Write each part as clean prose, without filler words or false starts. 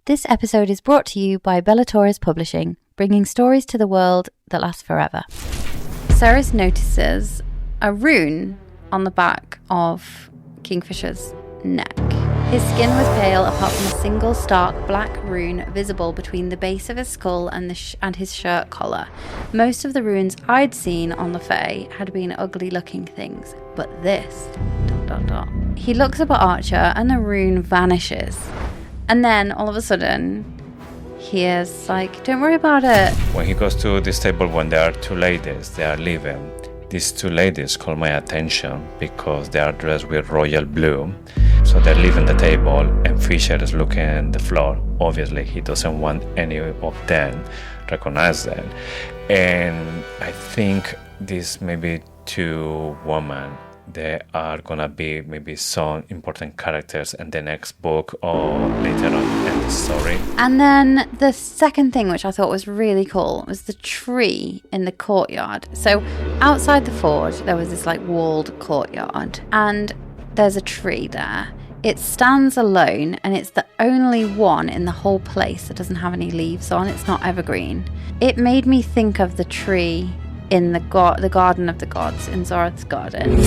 This episode is brought to you by Bellator's Publishing, bringing stories to the world that last forever. Ceres notices a rune on the back of Kingfisher's neck. His skin was pale apart from a single stark black rune visible between the base of his skull and his shirt collar. Most of the runes I'd seen on the Fae had been ugly looking things, but this... ... He looks up at Archer and the rune vanishes. And then all of a sudden, he is like, don't worry about it. When he goes to this table, when there are two ladies, they are leaving. These two ladies call my attention because they are dressed with royal blue. So they're leaving the table and Fisher is looking at the floor. Obviously, he doesn't want any of them recognize them. And I think these maybe two women, they are gonna be maybe some important characters in the next book or later on in the story. And then the second thing, which I thought was really cool, was the tree in the courtyard. So outside the forge, there was this like walled courtyard, and there's a tree there. It stands alone, and it's the only one in the whole place that doesn't have any leaves on. It's not evergreen. It made me think of the tree in the Garden of the Gods, in Zorath's Garden.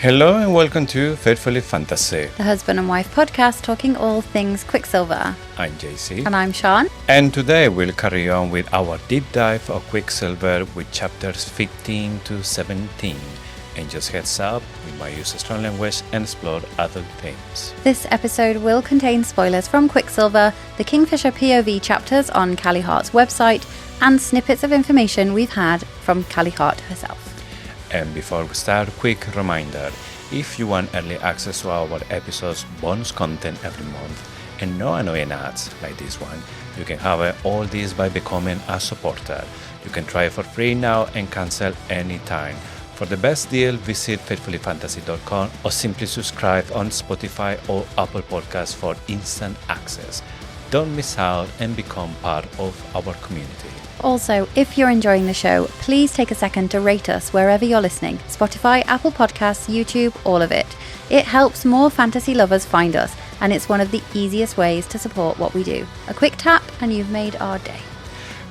Hello and welcome to Faithfully Fantasy, The husband and wife podcast talking all things Quicksilver. I'm JC. And I'm Sean. And today we'll carry on with our deep dive of Quicksilver with chapters 15 to 17. And just heads up, we might use strong language and explore adult themes. This episode will contain spoilers from Quicksilver, the Kingfisher POV chapters on Callie Hart's website, and snippets of information we've had from Callie Hart herself. And before we start, quick reminder, if you want early access to our episodes, bonus content every month, and no annoying ads like this one, you can have all this by becoming a supporter. You can try it for free now and cancel anytime. For the best deal, visit faithfullyfantasy.com or simply subscribe on Spotify or Apple Podcasts for instant access. Don't miss out and become part of our community. Also, if you're enjoying the show, please take a second to rate us wherever you're listening. Spotify, Apple Podcasts, YouTube, all of it. It helps more fantasy lovers find us, and it's one of the easiest ways to support what we do. A quick tap and you've made our day.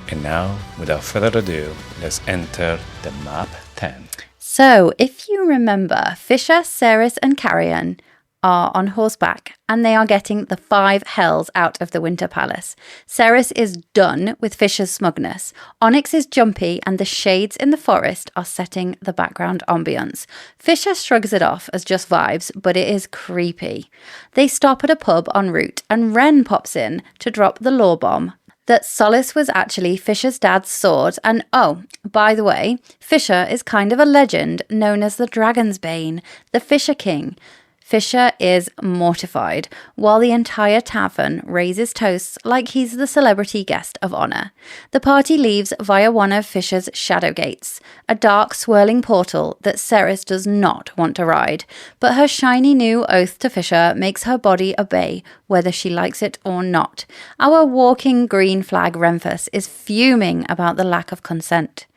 And now, without further ado, let's enter the map 10. So, if you remember, Fisher, Ceres and Carrion are on horseback, and they are getting the 5 hells out of the Winter Palace. Ceres is done with Fisher's smugness. Onyx is jumpy, and the shades in the forest are setting the background ambience. Fisher shrugs it off as just vibes, but it is creepy. They stop at a pub en route, and Wren pops in to drop the law bomb that Solace was actually Fisher's dad's sword, and oh, by the way, Fisher is kind of a legend known as the Dragon's Bane, the Fisher King. Fisher is mortified, while the entire tavern raises toasts like he's the celebrity guest of honour. The party leaves via one of Fisher's shadow gates, a dark swirling portal that Ceres does not want to ride, but her shiny new oath to Fisher makes her body obey, whether she likes it or not. Our walking green flag Renfus is fuming about the lack of consent.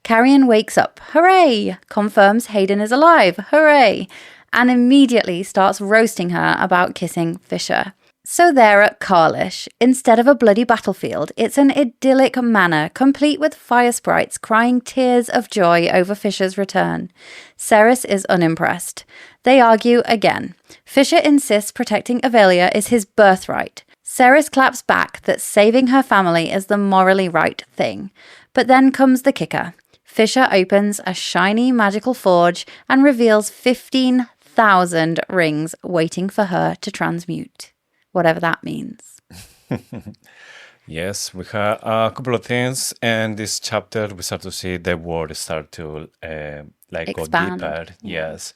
Carrion wakes up, hooray, confirms Hayden is alive, hooray, and immediately starts roasting her about kissing Fisher. So there at Carlish, instead of a bloody battlefield, it's an idyllic manor, complete with fire sprites crying tears of joy over Fisher's return. Ceres is unimpressed. They argue again. Fisher insists protecting Avelia is his birthright. Ceres claps back that saving her family is the morally right thing. But then comes the kicker. Fisher opens a shiny magical forge and reveals 15,000 rings waiting for her to transmute. Whatever that means. Yes, we have a couple of things, and this chapter we start to see the world start to go Expand. deeper. Yeah. Yes,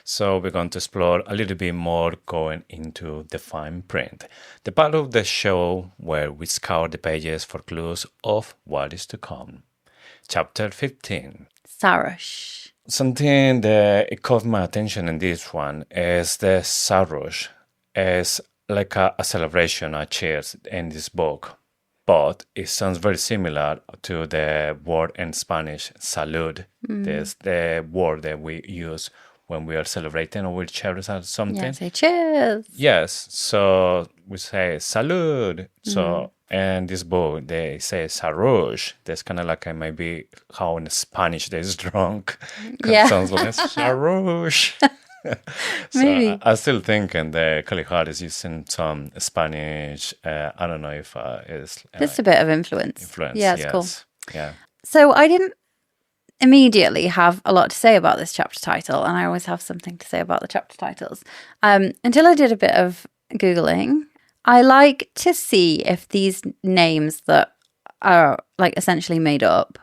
so we're going to explore a little bit more, going into the fine print, the part of the show where we scour the pages for clues of what is to come. Chapter 15. Sarush. Something that it caught my attention in this one is the Sarush is like a celebration, a cheers in this book, but it sounds very similar to the word in Spanish, salud. There's the word that we use when we are celebrating or we cheers or something. Yeah, say cheers. Yes, so we say salud. So in this book they say sarush. That's kind of like maybe how in Spanish there's drunk. Yeah. Sounds like sarush. So Maybe. I still think in the Calihard is using some Spanish. I don't know if it's Just a bit of influence. influence. Yeah, it's yes. cool. Yeah. So I didn't immediately have a lot to say about this chapter title, and I always have something to say about the chapter titles, until I did a bit of Googling. I like to see if these names that are like essentially made up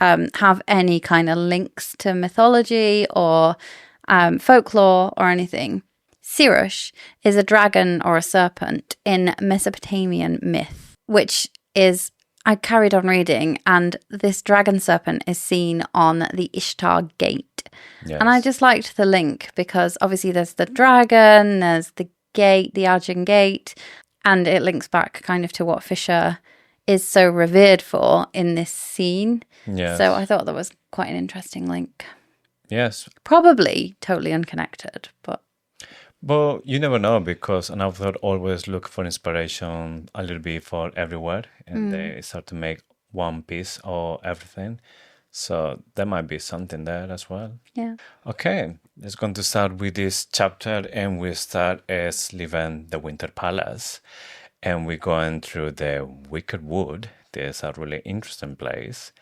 have any kind of links to mythology or folklore or anything. Sirush is a dragon or a serpent in Mesopotamian myth, which is, I carried on reading, and this dragon serpent is seen on the Ishtar Gate. Yes. And I just liked the link because obviously there's the dragon, there's the gate, the Arjun Gate, and it links back kind of to what Fisher is so revered for in this scene. Yes. So I thought that was quite an interesting link. Yes. Probably totally unconnected, but But you never know, because an author always look for inspiration a little bit for everywhere, and they start to make one piece or everything. So there might be something there as well. yeah. Okay, let's going to start with this chapter, and we start as leaving the Winter Palace, and we're going through the Wicked Wood. There's a really interesting place.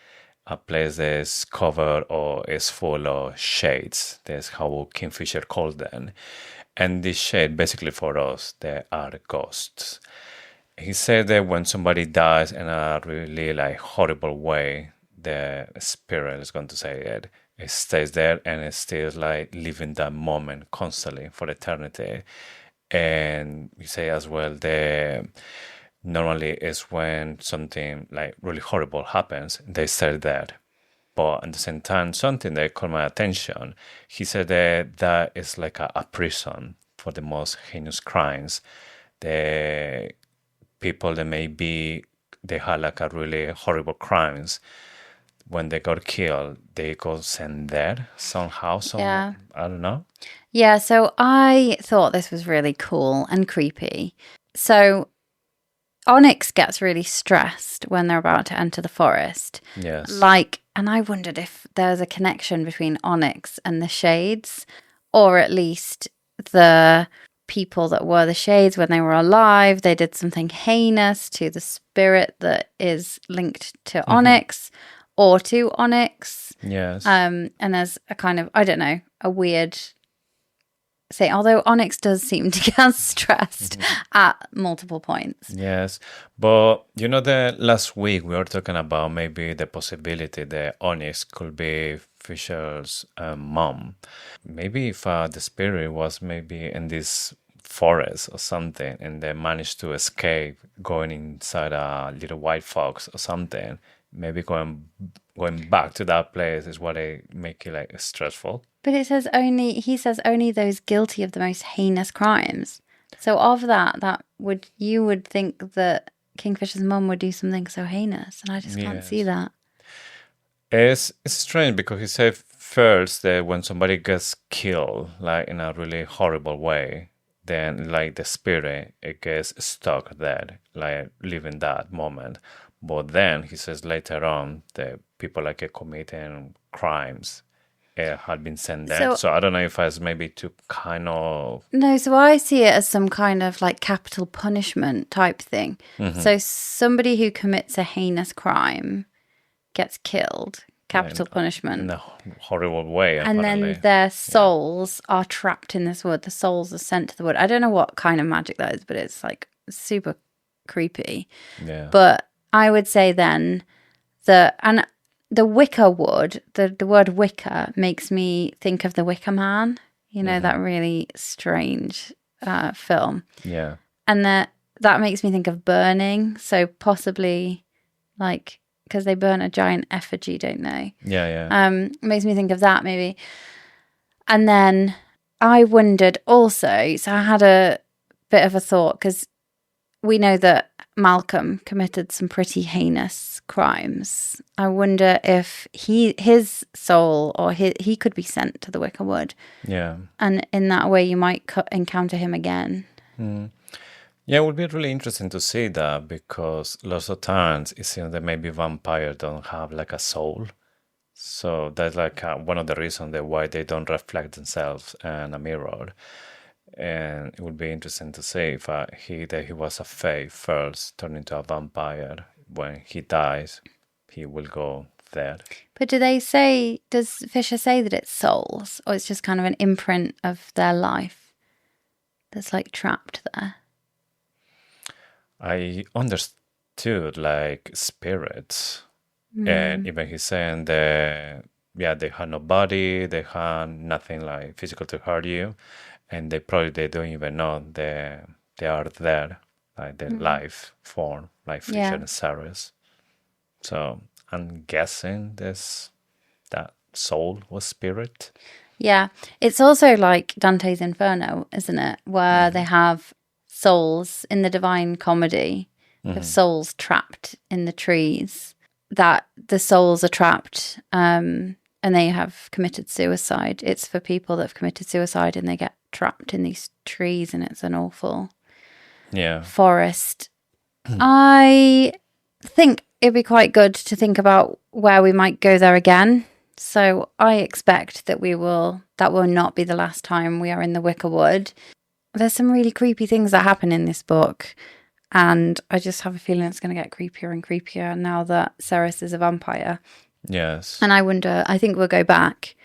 A place that is covered or is full of shades. That's how Kingfisher calls them. And this shade, basically for us, they are ghosts. He said that when somebody dies in a really horrible way, the spirit is going to say it stays there and it stays living that moment constantly for eternity. And we say as well the normally is when something really horrible happens, they stay there. But at the same time, something that caught my attention, he said that is like a prison for the most heinous crimes. The people that they had a really horrible crimes, when they got killed, they got sent there somehow. So Yeah. I don't know. Yeah, so I thought this was really cool and creepy. So Onyx gets really stressed when they're about to enter the forest. Yes. And I wondered if there's a connection between Onyx and the Shades, or at least the people that were the Shades when they were alive. They did something heinous to the spirit that is linked to Onyx or to Onyx. Yes. And there's a kind of, I don't know, a weird thing. Although Onyx does seem to get stressed at multiple points. Yes, but the last week we were talking about maybe the possibility that Onyx could be Fisher's mom. Maybe if the spirit was maybe in this forest or something, and they managed to escape going inside a little white fox or something, maybe going back to that place is what they make it stressful. But he says only those guilty of the most heinous crimes. So of that you would think that Kingfisher's mum would do something so heinous, and I just can't see that. It's strange because he said first that when somebody gets killed in a really horrible way, then the spirit it gets stuck there, living that moment. But then he says later on that people committing crimes had been sent there. So I don't know if it's maybe to kind of... No, so I see it as some kind of capital punishment type thing. So somebody who commits a heinous crime gets killed, capital punishment. In a horrible way, and apparently. then their souls are trapped in this wood. The souls are sent to the wood. I don't know what kind of magic that is, but it's super creepy. Yeah. But I would say then and the wicker wood, the word wicker makes me think of the Wicker Man, that really strange film. Yeah. And that makes me think of burning. So possibly like, because they burn a giant effigy, don't they? Yeah. It makes me think of that maybe. And then I wondered also, so I had a bit of a thought, because we know that Malcolm committed some pretty heinous crimes. I wonder if his soul, or he could be sent to the Wicker Wood. Yeah. And in that way, you might encounter him again. Mm. Yeah, it would be really interesting to see that, because lots of times it seems that maybe vampires don't have like a soul. So that's like one of the reasons why they don't reflect themselves in a mirror. And it would be interesting to see if he was a fae first, turn into a vampire. When he dies, he will go there. But does Fisher say that it's souls, or it's just kind of an imprint of their life that's like trapped there? I understood like spirits. And even he's saying that, they have no body, they have nothing like physical to hurt you. And they don't even know they are there, like the life form, like Fisher and Ceres. So I'm guessing that soul was spirit. Yeah, it's also like Dante's Inferno, isn't it? Where they have souls in the Divine Comedy, have souls trapped in the trees, that the souls are trapped and they have committed suicide. It's for people that have committed suicide and they get trapped in these trees, and it's an awful forest. I think it'd be quite good to think about where we might go there again. So I expect that that will not be the last time we are in the Wicker Wood. There's some really creepy things that happen in this book, and I just have a feeling it's going to get creepier and creepier now that Ceres is a vampire. Yes. And I think we'll go back,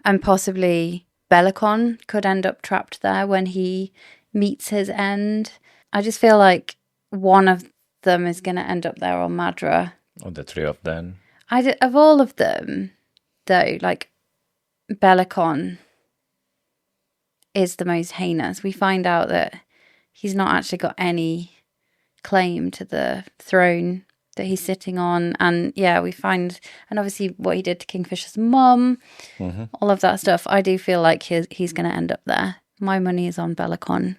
and possibly Bellicon could end up trapped there when he meets his end. I just feel like one of them is going to end up there, or Madra. Or the three of them. Of all of them, though, like Bellicon is the most heinous. We find out that he's not actually got any claim to the throne that he's sitting on, and and obviously what he did to Kingfisher's mum, all of that stuff. I do feel like he's going to end up there. My money is on Bellicon.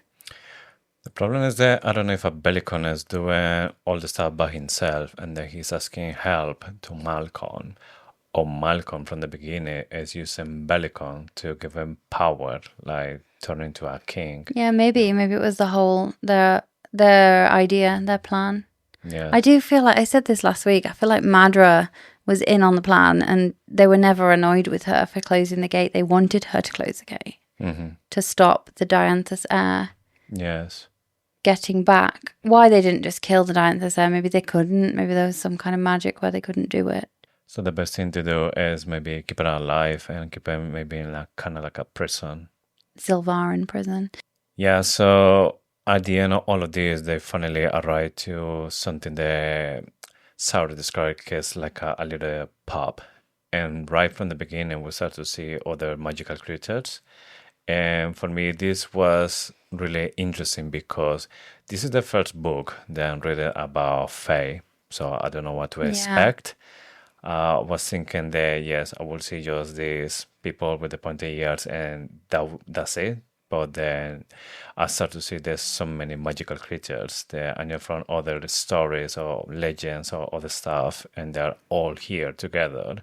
The problem is that I don't know if a Bellicon is doing all the stuff by himself, and that he's asking help to Malcolm, or Malcolm from the beginning is using Bellicon to give him power, like turn into a king. Yeah, maybe it was their idea, their plan. Yeah. I do feel like, I said this last week, I feel like Madra was in on the plan, and they were never annoyed with her for closing the gate. They wanted her to close the gate to stop the Dianthus heir getting back. Why they didn't just kill the Dianthus heir? Maybe they couldn't. Maybe there was some kind of magic where they couldn't do it. So the best thing to do is maybe keep her alive and keep her maybe in kind of like a prison. Sylvarin prison. Yeah, so at the end of all of this, they finally arrive to something that Sarah described as like a little pub. And right from the beginning, we start to see other magical creatures. And for me, this was really interesting because this is the first book that I'm reading about Fae. So I don't know what to expect. I was thinking that, yes, I will see just these people with the pointy ears and that's it. But then I start to see there's so many magical creatures that I know from other stories or legends or other stuff, and they're all here together.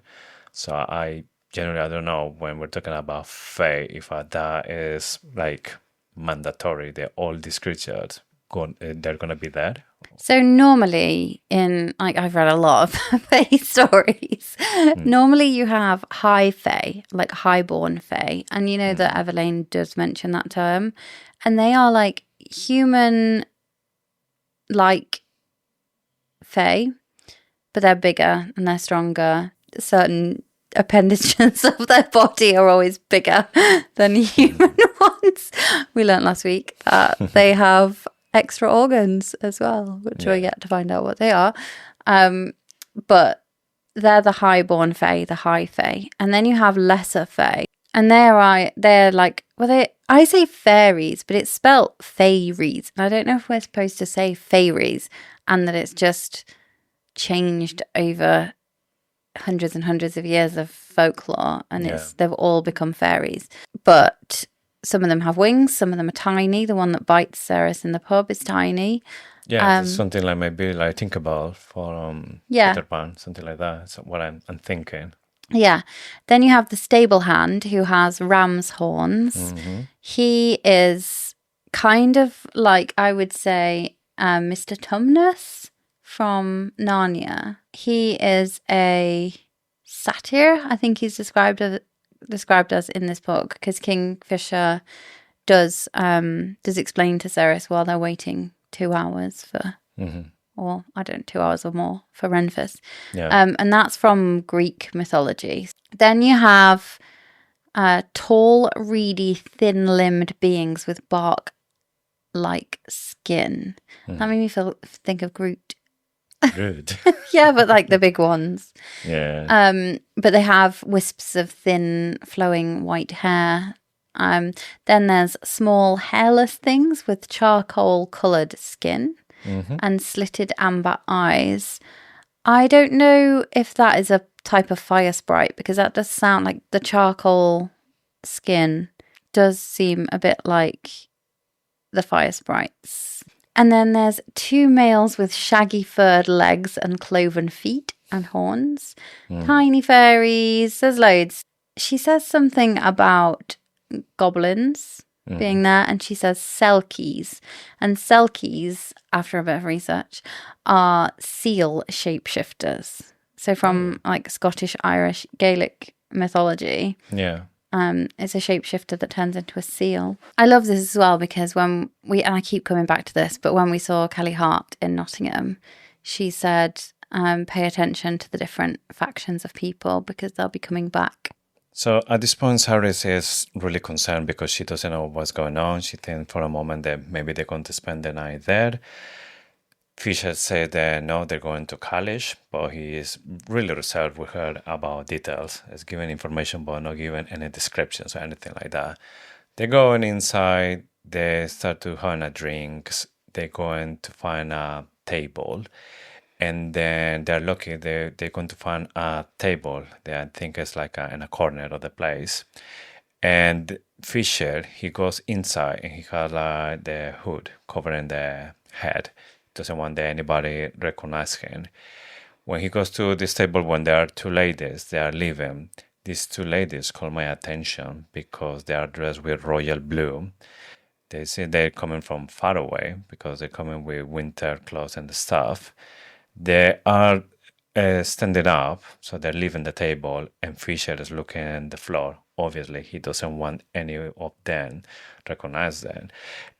So I don't know when we're talking about Fae, if that is like mandatory that all these creatures they're gonna be there. So normally I've read a lot of Fae stories. Normally you have high Fae, like highborn Fae, and you know that Everlane does mention that term, and they are like human like Fae, but they're bigger and they're stronger. Certain appendages of their body are always bigger than human ones. We learnt last week that they have extra organs as well, which we're yet to find out what they are. But they're the highborn fae, the high fae. And then you have lesser fae. And they're like, I say fairies, but it's spelt fairies. And I don't know if we're supposed to say fairies and that it's just changed over hundreds and hundreds of years of folklore and they've all become fairies. But some of them have wings, some of them are tiny. The one that bites Ceres in the pub is tiny. Yeah, it's something like maybe like think about for Peter Pan, something like that. That's what I'm thinking. Yeah. Then you have the stable hand who has ram's horns. He is kind of like, I would say, Mr. Tumnus from Narnia. He is a satyr, I think he's described as in this book, because Kingfisher does explain to Ceres while they're waiting 2 hours for, or I don't know, 2 hours or more for Renfus. Yeah. And that's from Greek mythology. Then you have tall, reedy, thin-limbed beings with bark-like skin. That made me think of Groot. Good. Yeah, but like the big ones. Yeah. But they have wisps of thin, flowing white hair. Then there's small, hairless things with charcoal-coloured skin and slitted amber eyes. I don't know if that is a type of fire sprite, because that does sound like the charcoal skin does seem a bit like the fire sprites. And then there's 2 males with shaggy furred legs and cloven feet and horns. Tiny fairies. There's loads. She says something about goblins being there, and she says selkies. And selkies, after a bit of research, are seal shapeshifters. So from like Scottish, Irish, Gaelic mythology. Yeah. It's a shapeshifter that turns into a seal. I love this as well because and I keep coming back to this, but when we saw Kelly Hart in Nottingham, she said, pay attention to the different factions of people because they'll be coming back. So at this point, Ceres is really concerned because she doesn't know what's going on. She thinks for a moment that maybe they're going to spend the night there. Fisher said that no, they're going to Kalish, but he is really reserved with her about details. He's giving information, but not giving any descriptions or anything like that. They're going inside, they start to have a drink, they're going to find a table, and then they're lucky, they're going to find a table that I think is like in a corner of the place. And Fisher, he goes inside and he has the hood covering the head. Doesn't want anybody recognize him. When he goes to this table, when there are 2 ladies, they are leaving. These 2 ladies call my attention because they are dressed with royal blue. They say they're coming from far away because they're coming with winter clothes and stuff. They are standing up, so they're leaving the table, and Fisher is looking at the floor. Obviously, he doesn't want any of them recognize them.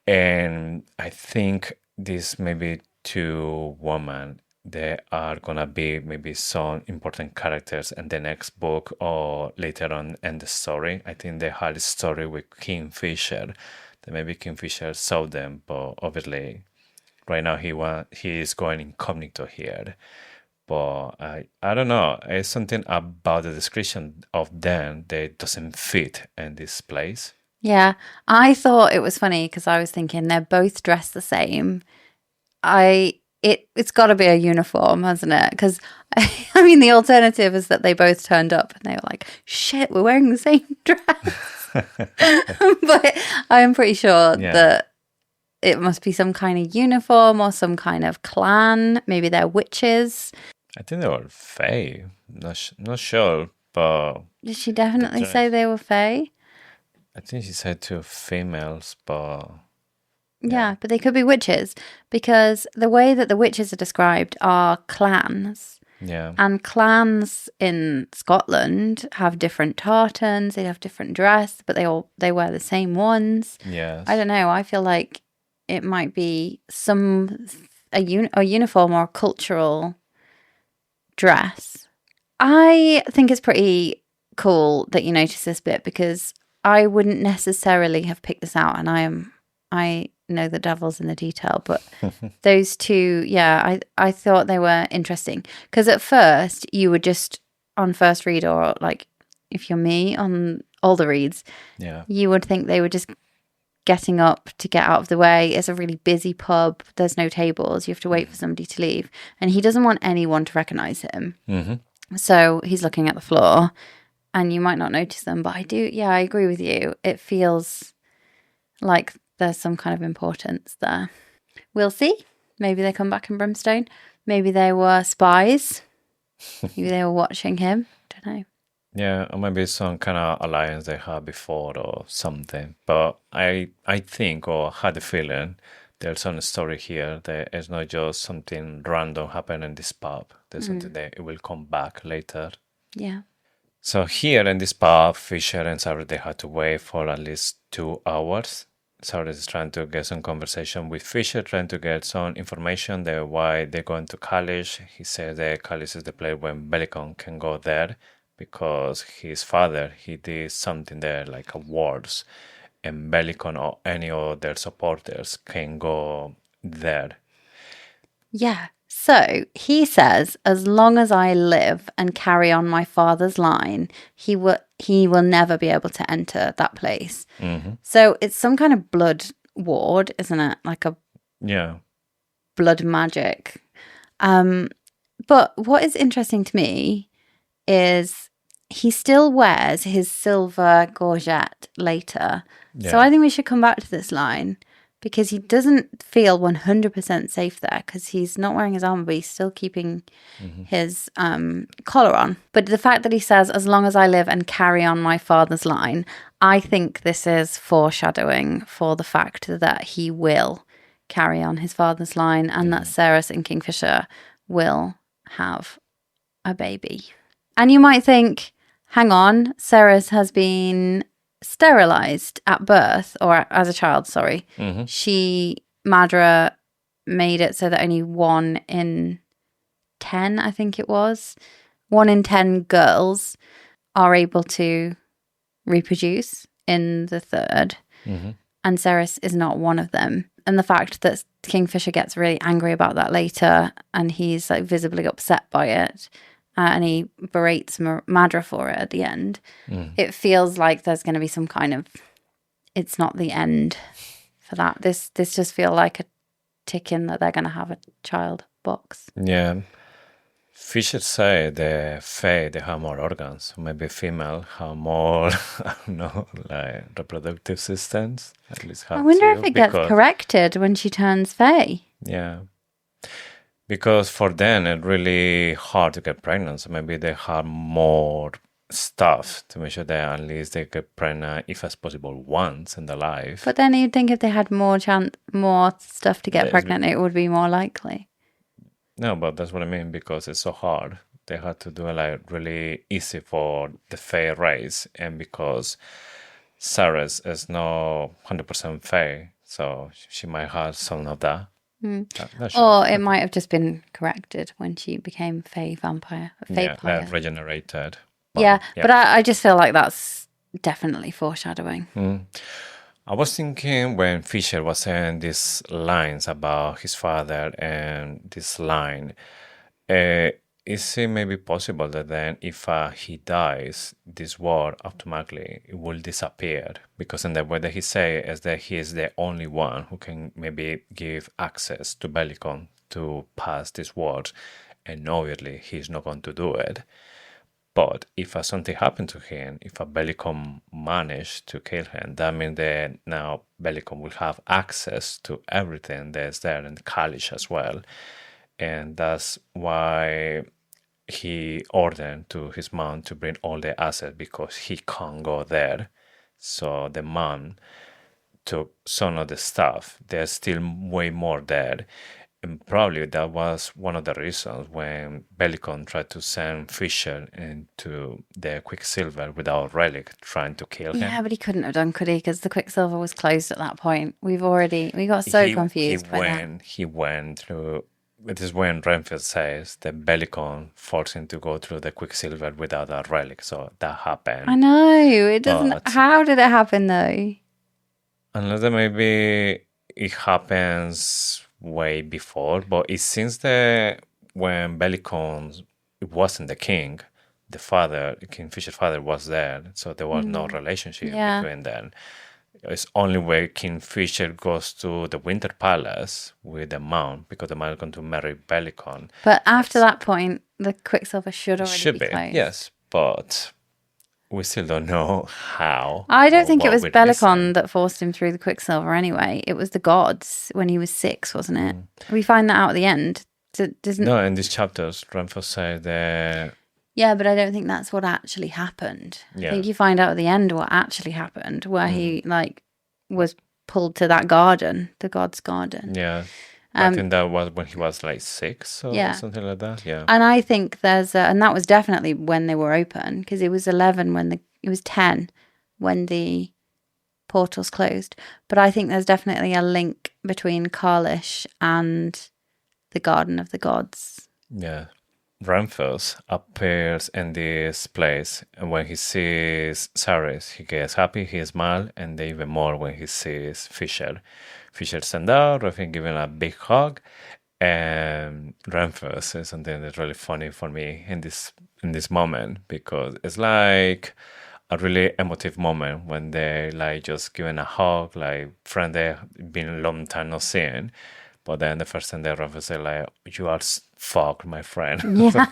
And I think these maybe 2 women, they are gonna be maybe some important characters in the next book or later on in the story. I think they had a story with Kingfisher. That maybe Kingfisher saw them, but obviously right now he is going incognito here. But I don't know. It's something about the description of them that doesn't fit in this place. Yeah, I thought it was funny because I was thinking they're both dressed the same. It's got to be a uniform, hasn't it? Because I mean, the alternative is that they both turned up and they were like, "Shit, we're wearing the same dress." But I'm pretty sure that it must be some kind of uniform or some kind of clan. Maybe they're witches. I think they were fae. Not sure, but did she definitely say they were fae? I think she said 2 females, but yeah, but they could be witches because the way that the witches are described are clans. Yeah. And clans in Scotland have different tartans, they have different dress, but they wear the same ones. Yes. I don't know. I feel like it might be a uniform or a cultural dress. I think it's pretty cool that you notice this bit because I wouldn't necessarily have picked this out, and I'm I know the devil's in the detail, but those two, yeah, I thought they were interesting. Because at first, you would just, on first read, or like if you're me on all the reads, you would think they were just getting up to get out of the way. It's a really busy pub. There's no tables. You have to wait for somebody to leave. And he doesn't want anyone to recognize him. So he's looking at the floor and you might not notice them. But I agree with you. It feels like there's some kind of importance there. We'll see. Maybe they come back in Brimstone. Maybe they were spies. Maybe they were watching him. Don't know. Yeah, or maybe some kind of alliance they had before or something. But I think, or had a feeling, there's some story here that it's not just something random happened in this pub. There's something that it will come back later. Yeah. So here in this pub, Fisher and Sarah, they had to wait for at least 2 hours. Sarah is trying to get some conversation with Fisher, trying to get some information that why they're going to college. He says that college is the place where Belicon can go there, because his father, he did something there like awards, and Belicon or any of their supporters can go there. Yeah. So he says, as long as I live and carry on my father's line, he will never be able to enter that place. So it's some kind of blood ward, isn't it? Like a blood magic. But what is interesting to me is he still wears his silver gorget later. Yeah. So I think we should come back to this line, because he doesn't feel 100% safe there, because he's not wearing his armor, but he's still keeping his collar on. But the fact that he says, as long as I live and carry on my father's line, I think this is foreshadowing for the fact that he will carry on his father's line, and that Ceres and Kingfisher will have a baby. And you might think, hang on, Ceres has been sterilized at birth, or as a child, sorry. Madra made it so that only 1 in 10, I think it was, 1 in 10 girls are able to reproduce in the third. And Ceres is not one of them. And the fact that Kingfisher gets really angry about that later, and he's like visibly upset by it, and he berates Madra for it at the end, it feels like there's going to be some kind of, it's not the end for that. This just feels like a tick in that they're going to have a child box. Yeah. Fisher said the Fae, they have more organs. Maybe female have more, I don't know, like reproductive systems. At least I wonder if it gets corrected when she turns Fae. Yeah. Because for them, it's really hard to get pregnant. So maybe they have more stuff to make sure that at least they get pregnant, if as possible, once in their life. But then you'd think if they had more stuff to get pregnant, it would be more likely. No, but that's what I mean, because it's so hard. They had to do it like really easy for the Fae race, and because Ceres is not 100% Fae, so she might have some of that. Sure. Or it might have just been corrected when she became Fae vampire. Like regenerated. But I just feel like that's definitely foreshadowing. I was thinking when Fisher was saying these lines about his father and this line, is it maybe possible that then if he dies, this word automatically will disappear? Because in the way that he say is that he is the only one who can maybe give access to Belicon to pass this word, and obviously he's not going to do it. But if something happened to him, if a Belicon managed to kill him, that means that now Belicon will have access to everything that's there in the college as well. And that's why he ordered to his mom to bring all the assets, because he can't go there. So the mom took some of the stuff. There's still way more there. And probably that was one of the reasons when Belicon tried to send Fisher into the Quicksilver without relic, trying to kill him. Yeah, but he couldn't have done, could he? Because the Quicksilver was closed at that point. We got so confused by that. He went through. It is when Renfield says that Belicon forced him to go through the Quicksilver without a relic. So that happened. I know. It doesn't. How did it happen though? Unless that maybe it happens way before, but it seems that when Bellicon wasn't the king, the father, Kingfisher's father, was there, so there was no relationship between them. It's only where Kingfisher goes to the Winter Palace with the Mount, because the Mount is going to marry Bellicon. But after that point, the Quicksilver should already be closed. Yes, but we still don't know how. I don't think it was Bellicon that forced him through the Quicksilver anyway. It was the gods when he was 6, wasn't it? We find that out at the end. No, in these chapters, Renfrew said that... Yeah, but I don't think that's what actually happened. I think you find out at the end what actually happened, where he was pulled to that garden, the god's garden. Yeah. I think that was when he was like 6 or something like that. Yeah. And I think and that was definitely when they were open, because it was 11 it was 10 when the portals closed. But I think there's definitely a link between Carlish and the Garden of the Gods. Yeah. Ramphus appears in this place, and when he sees Ceres, he gets happy, he smiles, and even more when he sees Fisher. Fisher stands out, Ruffin giving a big hug, and Ramphus is something that's really funny for me in this moment, because it's like a really emotive moment when they like just giving a hug, like friend they've been a long time not seeing. But then the first time they Ramphus say like, "You are fucked, my friend." Yeah.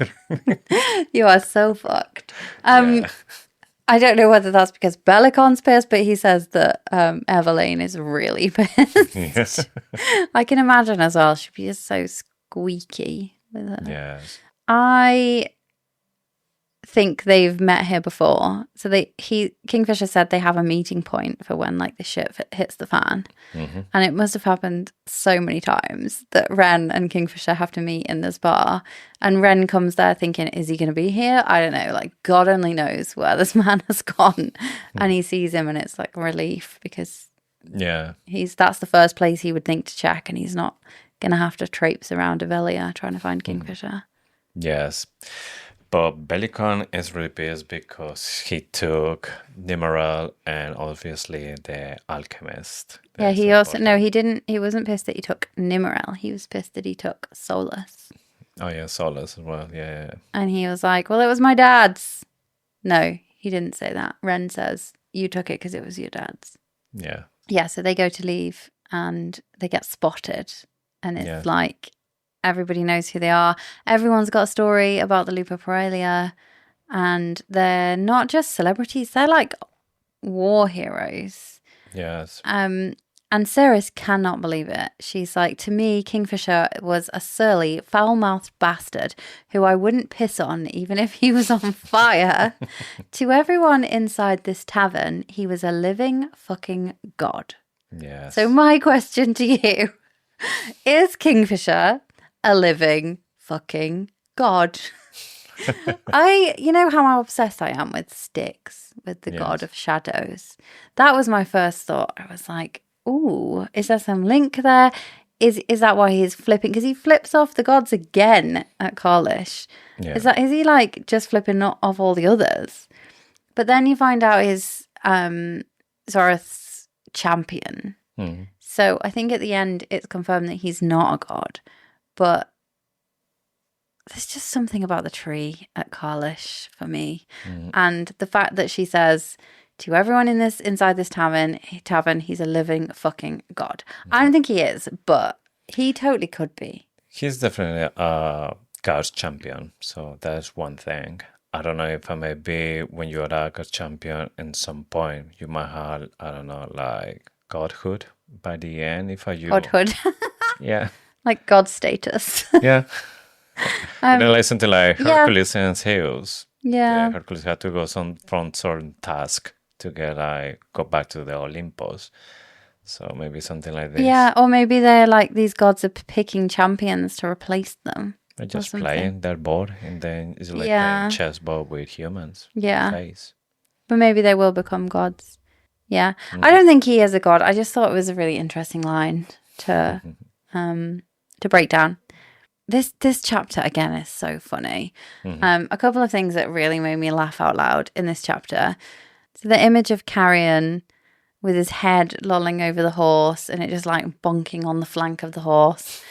You are so fucked. I don't know whether that's because Bellicon's pissed, but he says that Evelyn is really pissed. Yes. I can imagine as well. She'd be just so squeaky with her. Yes. I think they've met here before. So Kingfisher said they have a meeting point for when like the shit hits the fan. Mm-hmm. And it must have happened so many times that Ren and Kingfisher have to meet in this bar. And Ren comes there thinking, is he going to be here? I don't know. Like God only knows where this man has gone. And he sees him and it's like relief because that's the first place he would think to check, and he's not going to have to traipse around Avelia trying to find Kingfisher. Yes. But Bellicon is really pissed because he took Nimeral and obviously the alchemist. Yeah, he also... No, he didn't... He wasn't pissed that he took Nimeral. He was pissed that he took Solus. Oh, yeah, Solus as well. Yeah. And he was like, well, it was my dad's. No, he didn't say that. Ren says, you took it because it was your dad's. Yeah. Yeah, so they go to leave and they get spotted. And it's like... Everybody knows who they are. Everyone's got a story about the Lupa Paralia. And they're not just celebrities. They're like war heroes. Yes. And Ceres cannot believe it. She's like, to me, Kingfisher was a surly, foul-mouthed bastard who I wouldn't piss on even if he was on fire. To everyone inside this tavern, he was a living fucking god. Yes. So my question to you, is Kingfisher a living fucking god? You know how obsessed I am with Styx, with the god of shadows. That was my first thought. I was like, ooh, is there some link there? Is that why he's flipping? Because he flips off the gods again at Carlish. Yeah. Is he like just flipping off all the others? But then you find out he's Zorith's champion. So I think at the end it's confirmed that he's not a god. But there's just something about the tree at Carlish for me. And the fact that she says to everyone inside this tavern, he's a living fucking god. I don't think he is, but he totally could be. He's definitely a god's champion. So that's one thing. I don't know if I may be, when you're a god champion, in some point, you might have, I don't know, like godhood by the end. Godhood. Yeah. Like god status. Yeah. Like something like Hercules and Zeus. Yeah. Hercules had to go from certain task to go back to the Olympus. So maybe something like this. Yeah, or maybe they're like, these gods are picking champions to replace them. They're just playing their board, and then it's like playing chess board with humans. Yeah. Face. But maybe they will become gods. Yeah. I don't think he is a god. I just thought it was a really interesting line to break down. This chapter again is so funny. A couple of things that really made me laugh out loud in this chapter. So the image of Carrion with his head lolling over the horse and it just like bonking on the flank of the horse.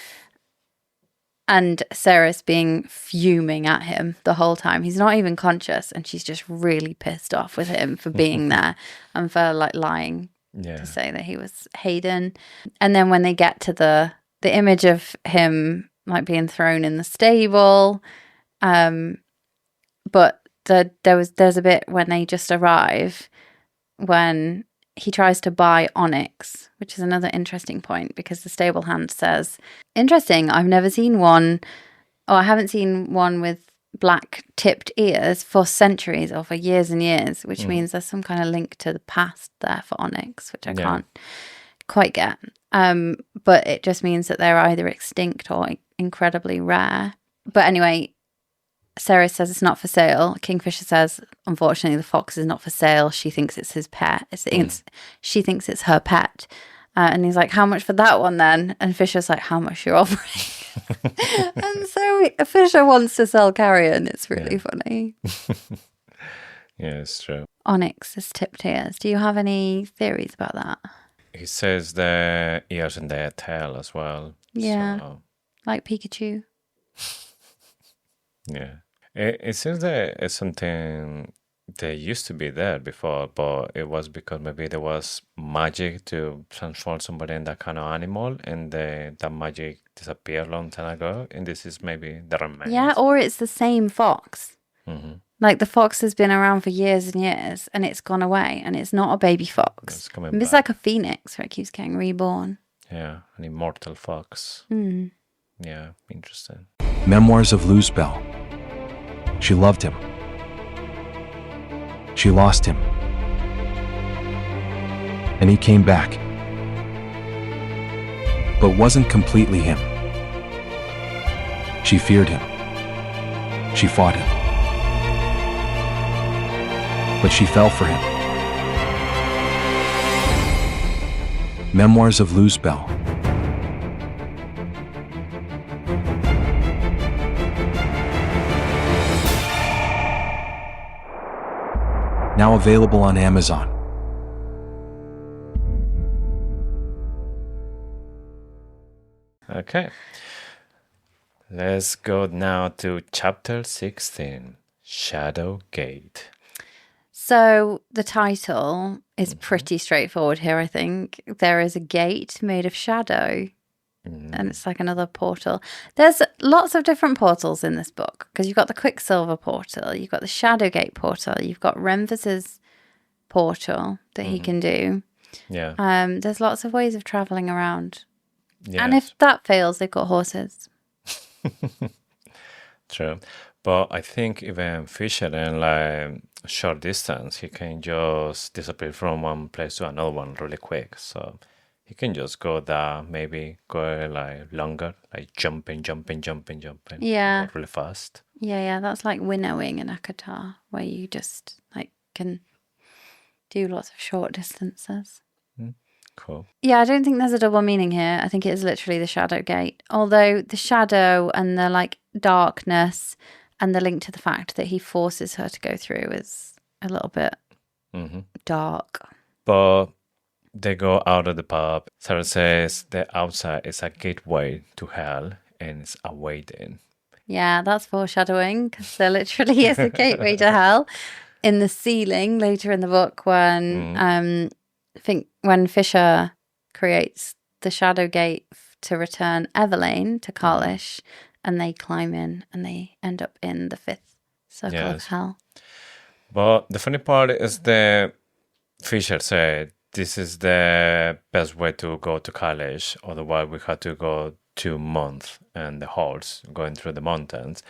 And Sarah's being fuming at him the whole time. He's not even conscious, and she's just really pissed off with him for being there and for like lying to say that he was Hayden. And then when they get to the image of him like being thrown in the stable, but there's a bit when they just arrive when he tries to buy Onyx, which is another interesting point because the stable hand says, interesting, I've never seen one, or I haven't seen one with black tipped ears for centuries or for years and years, which means there's some kind of link to the past there for Onyx, which I can't quite get. But it just means that they're either extinct or incredibly rare. But anyway, Sarah says it's not for sale. Kingfisher says, unfortunately, the fox is not for sale. She thinks it's his pet. She thinks it's her pet. And he's like, how much for that one then? And Fisher's like, how much you're offering? And so Fisher wants to sell Carrion. It's really funny. Yeah, it's true. Onyx is tipped ears. Do you have any theories about that? He says the ears and the tail as well. Yeah, so, like Pikachu. Yeah. It seems that it's something that used to be there before, but it was because maybe there was magic to transform somebody in that kind of animal, and that magic disappeared a long time ago, and this is maybe the remains. Yeah, or it's the same fox. Mm-hmm. Like the fox has been around for years and years, and it's gone away, and it's not a baby fox. It's like a phoenix, where it keeps getting reborn. Yeah, an immortal fox. Mm. Yeah, interesting. Memoirs of Luzbel. She loved him. She lost him. And he came back. But wasn't completely him. She feared him. She fought him. But she fell for him. Memoirs of Luzbel. Now available on Amazon. Okay. Let's go now to chapter 16, Shadow Gate. So the title is pretty straightforward here, I think. There is a gate made of shadow, and it's like another portal. There's lots of different portals in this book, because you've got the Quicksilver portal, you've got the Shadow Gate portal, you've got Renfus's portal that he can do. Yeah. There's lots of ways of traveling around. Yes. And if that fails, they've got horses. True. But I think even Fisher in like short distance, he can just disappear from one place to another one really quick. So he can just go there, maybe go like longer, like jumping. Yeah. Go really fast. Yeah, that's like winnowing in Akatar, where you just like can do lots of short distances. Cool. Yeah, I don't think there's a double meaning here. I think it is literally the Shadow Gate. Although the shadow and the like darkness and the link to the fact that he forces her to go through is a little bit dark. But they go out of the pub. Sarah says the outside is a gateway to hell and it's awaiting. Yeah, that's foreshadowing, because there literally is a gateway to hell in the ceiling later in the book when I think when Fisher creates the Shadow Gate to return Evelyn to Carlish, and they climb in and they end up in the fifth circle of hell. But the funny part is that Fisher said this is the best way to go to Carlish, otherwise we had to go 2 months and the horse going through the mountains.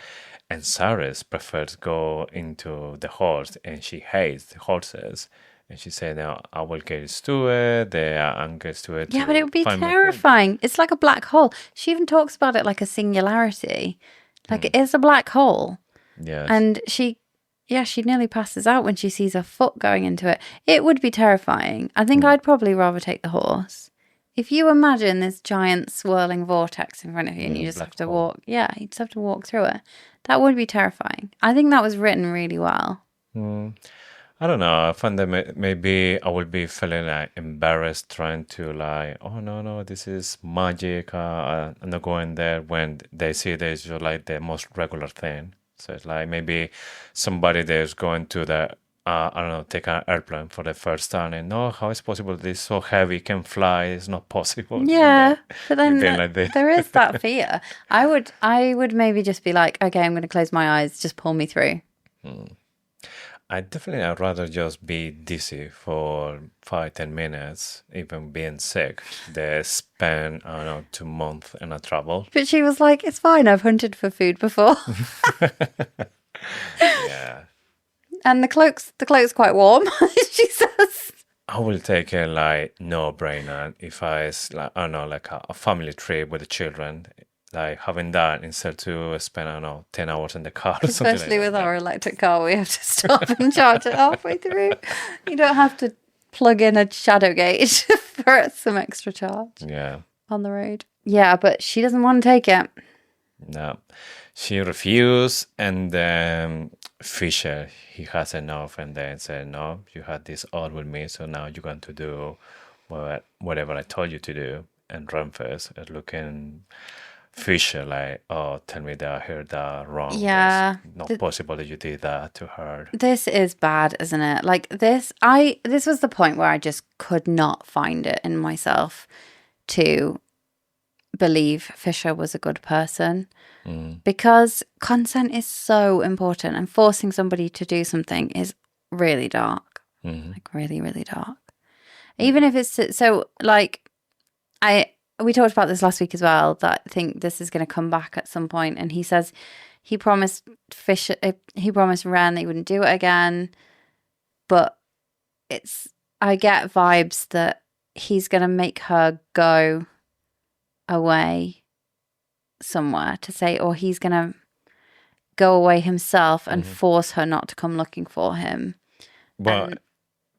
And Saris prefers go into the horse, and she hates the horses. And she said, "No, I will get used to it. They are anxious to it." Yeah, but it would be terrifying. It's like a black hole. She even talks about it like a singularity. Like it is a black hole. Yes. And she nearly passes out when she sees her foot going into it. It would be terrifying. I think I'd probably rather take the horse. If you imagine this giant swirling vortex in front of you and you just have to walk. Yeah, you just have to walk through it. That would be terrifying. I think that was written really well. I don't know. I find that maybe I will be feeling like embarrassed trying to like, oh no, this is magic. I'm not going there when they see this just like the most regular thing. So it's like maybe somebody there's going to the, I don't know, take an airplane for the first time and no, how is possible? This is so heavy, can fly. It's not possible. Yeah, but then Being like this. there is that fear. I would maybe just be like, okay, I'm going to close my eyes, just pull me through. I'd rather just be dizzy for 5-10 minutes, even being sick, than spend, I don't know, 2 months in a travel. But she was like, it's fine, I've hunted for food before. Yeah. And the cloak's quite warm, she says. I will take a like no-brainer if like, I don't know, like a family trip with the children, like having that instead to spend, I don't know, 10 hours in the car or something Especially like with that. our electric car, we have to stop and charge it halfway through. You don't have to plug in a shadow gate for some extra charge Yeah. on the road. Yeah, but she doesn't want to take it. No. She refused, and then Fisher, he has enough, and then said, no, you had this all with me, so now you're going to do whatever I told you to do. And Rumpus is looking Fisher like, oh, tell me that I heard that wrong. Yeah. It's not possible that you did that to her. This is bad, isn't it? Like this was the point where I just could not find it in myself to believe Fisher was a good person. Because consent is so important, and forcing somebody to do something is really dark. Like really, really dark. Even if it's so like we talked about this last week as well, that I think this is going to come back at some point, and he says he promised Ren that he wouldn't do it again, but I get vibes that he's going to make her go away somewhere to say, or he's going to go away himself and force her not to come looking for him. But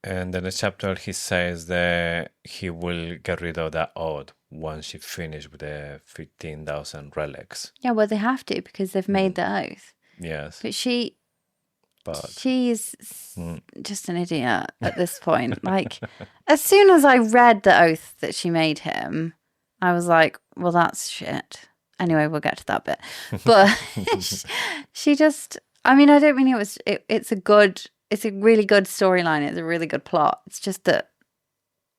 and in the chapter he says that he will get rid of that oath once she finished with the 15,000 relics. Yeah, well, they have to because they've made the oath. Yes. But she's just an idiot at this point. Like, as soon as I read the oath that she made him, I was like, well, that's shit. Anyway, we'll get to that bit. But she just, I mean, I don't mean it's a really good storyline. It's a really good plot. It's just that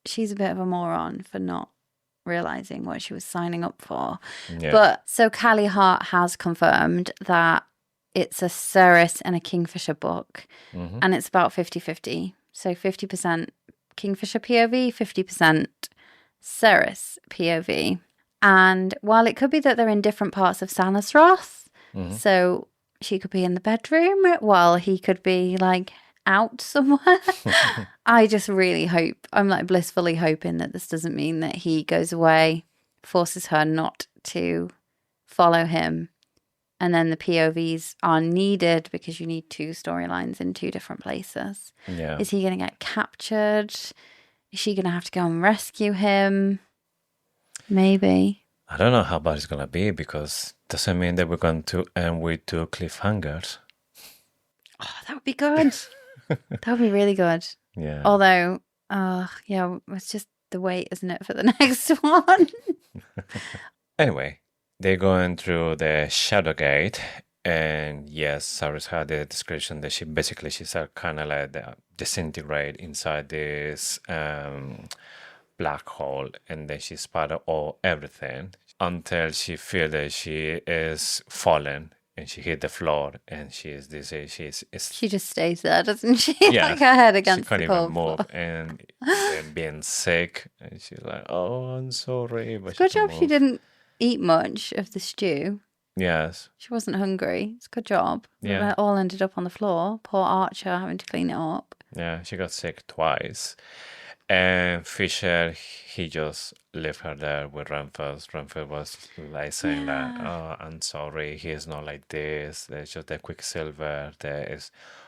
she's a bit of a moron for not realizing what she was signing up for. Yeah. But so Callie Hart has confirmed that it's a Ceres and a Kingfisher book, and it's about 50-50. So 50% Kingfisher POV, 50% Ceres POV. And while it could be that they're in different parts of Sanasroth, so she could be in the bedroom while he could be like out somewhere. I just really hope, I'm like blissfully hoping that this doesn't mean that he goes away, forces her not to follow him, and then the POVs are needed because you need two storylines in two different places. Yeah. Is he going to get captured? Is she going to have to go and rescue him? Maybe. I don't know how bad it's going to be because doesn't mean that we're going to end with 2 cliffhangers. Oh, that would be good. That would be really good. Yeah. Although, yeah, it's just the wait, isn't it, for the next one? Anyway, they're going through the shadow gate, and yes, Cyrus had the description that she's kind of like disintegrate inside this black hole, and then she spotted everything until she feels that she is falling and she hit the floor, and she just stays there, doesn't she? Yeah, like her head against she can't the cold even move, floor. and being sick, and she's like, "Oh, I'm sorry." But Good she can't job she move. didn't eat much of the stew. Yes. She wasn't hungry. It's a good job. Yeah. It all ended up on the floor. Poor Archer having to clean it up. Yeah, she got sick twice. And Fisher, he just left her there with Ramphus. Ramphus was like saying like, oh, I'm sorry, he is not like this. There's just the Quicksilver.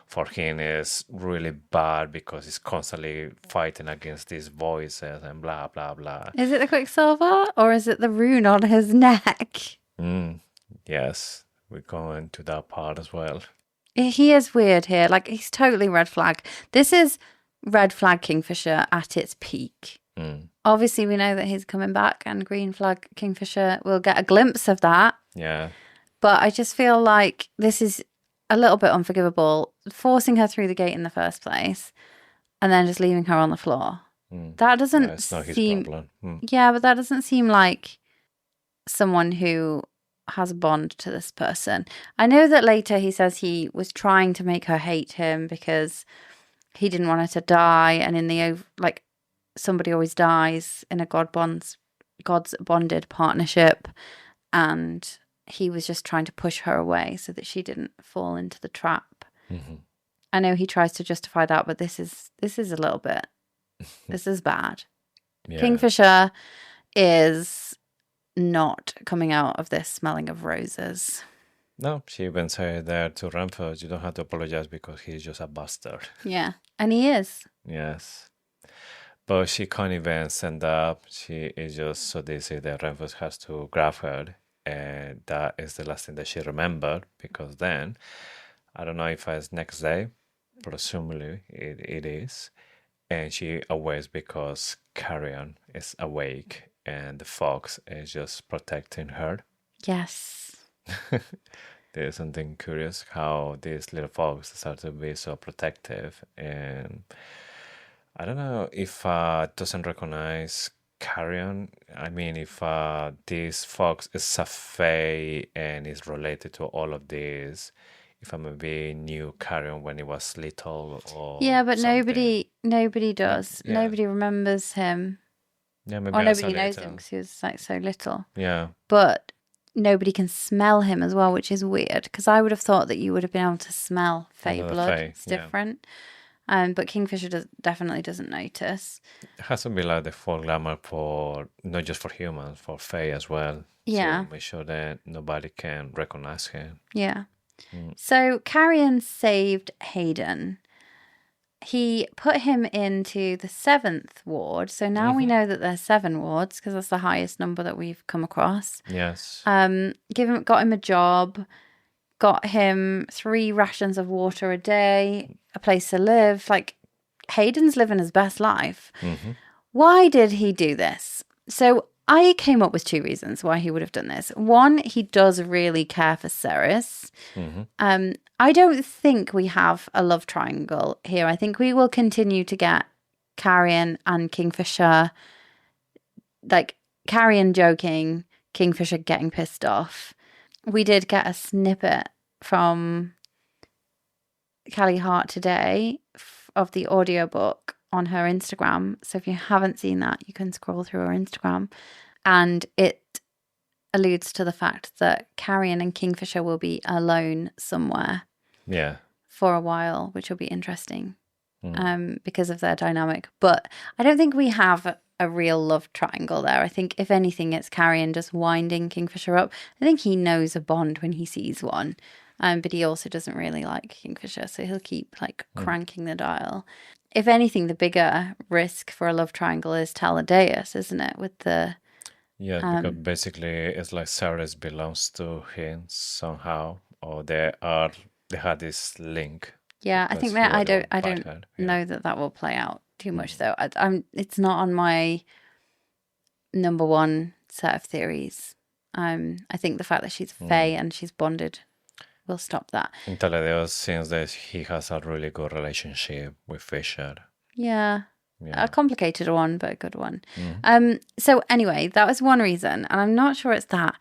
For him is really bad because he's constantly fighting against these voices and blah, blah, blah. Is it the Quicksilver or is it the rune on his neck? Yes, we're going to that part as well. He is weird here. Like, he's totally red flag. This is red flag Kingfisher at its peak. Obviously, we know that he's coming back, and green flag Kingfisher will get a glimpse of that. Yeah. But I just feel like this is a little bit unforgivable, forcing her through the gate in the first place and then just leaving her on the floor. That doesn't It's not his seem... problem. Yeah, but that doesn't seem like someone who has a bond to this person. I know that later he says he was trying to make her hate him because he didn't want her to die, and in the like somebody always dies in a God's bonded partnership, and he was just trying to push her away so that she didn't fall into the trap. I know he tries to justify that, but this is a little bit, this is bad. Yeah. Kingfisher is not coming out of this smelling of roses. No, she even said there to Ramford, you don't have to apologize because he's just a bastard. Yeah, and he is. Yes. But she can't even stand up. She is just so dizzy that Ramford has to grab her. And that is the last thing that she remembered, because then, I don't know if it's next day, presumably it is, and she awakes because Carrion is awake and the fox is just protecting her. Yes. There's something curious how these little fox start to be so protective, and I don't know if doesn't recognize Carrion. I mean, if this fox is a fae and is related to all of this, if I maybe knew Carrion when he was little or yeah, but something. nobody does. Yeah. Nobody remembers him. Yeah, maybe or nobody knows him because he was like so little. Yeah, but nobody can smell him as well, which is weird because I would have thought that you would have been able to smell fae blood. It's different. But Kingfisher definitely doesn't notice. It has to be like the full glamour for not just for humans, for fae as well. Yeah. So make sure that nobody can recognize him. Yeah. So Carrion saved Hayden. He put him into the 7th ward. So now we know that there's 7 wards because that's the highest number that we've come across. Yes. Got him a job. Got him 3 rations of water a day, a place to live. Like, Hayden's living his best life. Why did he do this? So I came up with 2 reasons why he would have done this. One, he does really care for Ceres. I don't think we have a love triangle here. I think we will continue to get Carrion and Kingfisher, like Carrion joking, Kingfisher getting pissed off. We did get a snippet from Callie Hart today of the audiobook on her Instagram. So if you haven't seen that, you can scroll through her Instagram. And it alludes to the fact that Carrion and Kingfisher will be alone somewhere. Yeah. For a while, which will be interesting because of their dynamic. But I don't think we have a real love triangle there. I think, if anything, it's Carrion just winding Kingfisher up. I think he knows a bond when he sees one, but he also doesn't really like Kingfisher, so he'll keep like cranking the dial. If anything, the bigger risk for a love triangle is Taladeus, isn't it? With the because basically it's like Ceres belongs to him somehow, or they had this link. Yeah, I think that I don't know that will play out too much though. It's not on my number 1 set of theories. I think the fact that she's fae and she's bonded will stop that. In Taladeus seems that he has a really good relationship with Fisher. Yeah. A complicated one, but a good one. So anyway, that was one reason, and I'm not sure it's that.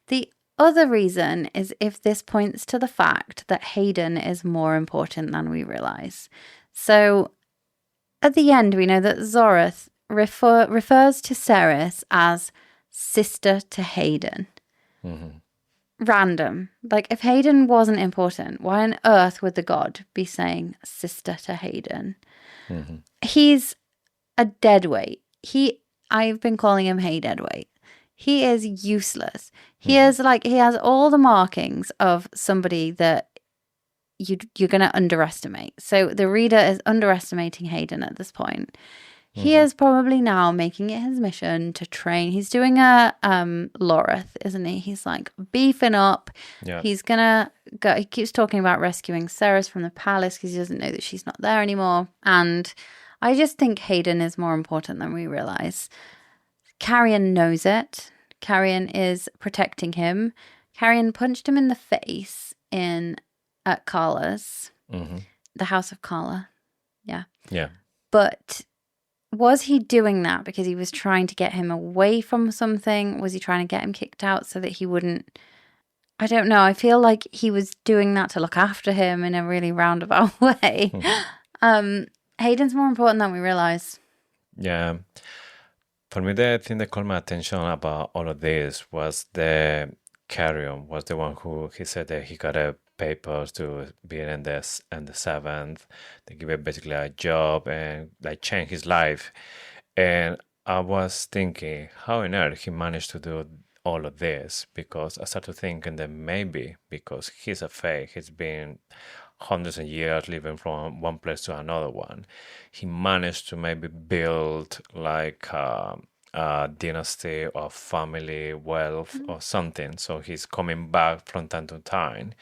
The other reason is if this points to the fact that Hayden is more important than we realise. So at the end, we know that Zorith refers to Ceres as sister to Hayden. Random. Like, if Hayden wasn't important, why on earth would the god be saying sister to Hayden? He's a deadweight. I've been calling him Hey Deadweight. He is useless. He has all the markings of somebody that you're going to underestimate. So the reader is underestimating Hayden at this point. He is probably now making it his mission to train. He's doing a Lorith, isn't he? He's like beefing up. Yeah. He's gonna go. He keeps talking about rescuing Ceres from the palace because he doesn't know that she's not there anymore. And I just think Hayden is more important than we realize. Carrion knows it. Carrion is protecting him. Carrion punched him in the face at Carla's, the House of Carla. Yeah. Yeah. But was he doing that because he was trying to get him away from something? Was he trying to get him kicked out so that he wouldn't? I don't know. I feel like he was doing that to look after him in a really roundabout way. Hayden's more important than we realize. Yeah. For me, the thing that caught my attention about all of this was the Carrion was the one who he said that he got a papers to be in the 7th. They give him basically a job and like change his life. And I was thinking, how on earth he managed to do all of this? Because I started thinking that maybe because he's a fae, he's been hundreds of years living from one place to another one, he managed to maybe build like a dynasty of family wealth or something. So he's coming back from time to time.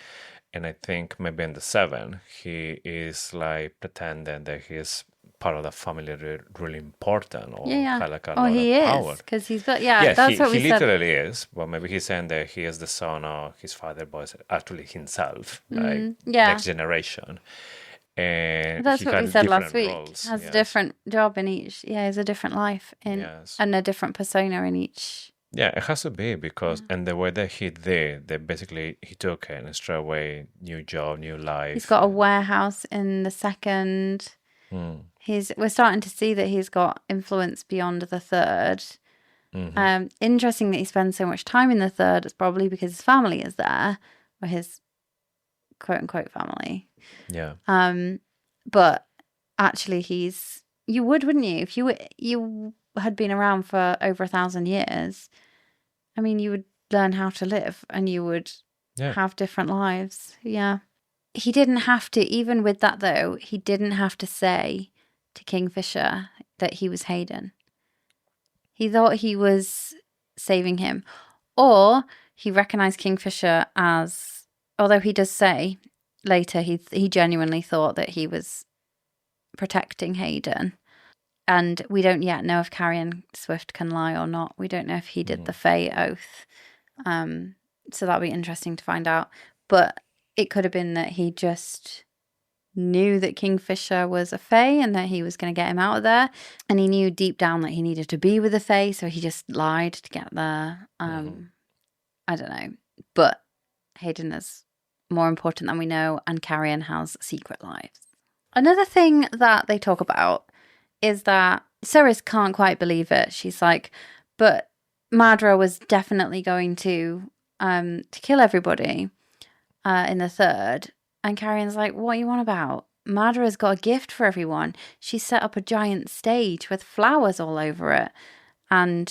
And I think maybe in the 7, he is like pretending that he's part of the family really important or had like a lot he of is power. because he's got that's what we he said. literally is. Well, maybe he's saying that he is the son of his father, but actually himself, like next generation. And that's what we said last week. Roles. Has a different job in each. Yeah, has a different life and a different persona in each. Yeah, it has to be because, and the way that he did, that basically he took it and straight away, new job, new life. He's got a warehouse in the 2nd. We're starting to see that he's got influence beyond the 3rd. Interesting that he spends so much time in the 3rd. It's probably because his family is there, or his quote unquote family. Yeah. But actually, you wouldn't you? If you had been around for over 1,000 years, I mean, you would learn how to live and you would have different lives. Yeah. He didn't have to, even with that though, he didn't have to say to Kingfisher that he was Hayden. He thought he was saving him. Or he recognized Kingfisher as, although he does say later he genuinely thought that he was protecting Hayden. And we don't yet know if Carrion Swift can lie or not. We don't know if he did the Fae oath. So that'll be interesting to find out. But it could have been that he just knew that Kingfisher was a Fae and that he was going to get him out of there. And he knew deep down that he needed to be with the Fae, so he just lied to get there. I don't know. But Hayden is more important than we know, and Carrion has secret lives. Another thing that they talk about is that Ceres can't quite believe it. She's like, but Madra was definitely going to kill everybody in the 3rd. And Carrion's like, what are you on about? Madra's got a gift for everyone. She set up a giant stage with flowers all over it. And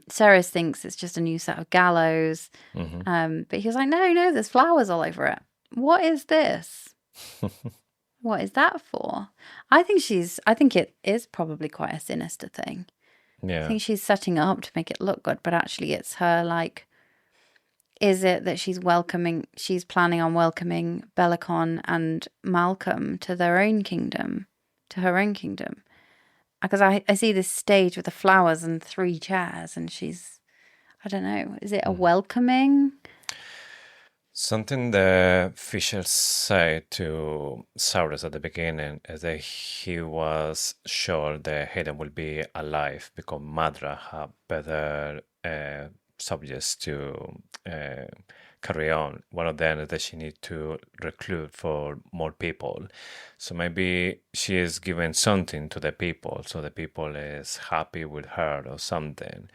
Ceres thinks it's just a new set of gallows. But he was like, no, there's flowers all over it. What is this? What is that for? I think it is probably quite a sinister thing. Yeah. I think she's setting it up to make it look good, but actually it's her, like, is it that she's planning on welcoming Bellicon and Malcolm to her own kingdom? Because I see this stage with the flowers and 3 chairs, and she's, I don't know, is it a welcoming? Something the Fisher said to Cyrus at the beginning is that he was sure that Hayden will be alive because Madra had better subjects to carry on. One of them is that she needs to recruit for more people. So maybe she is giving something to the people, so the people is happy with her or something.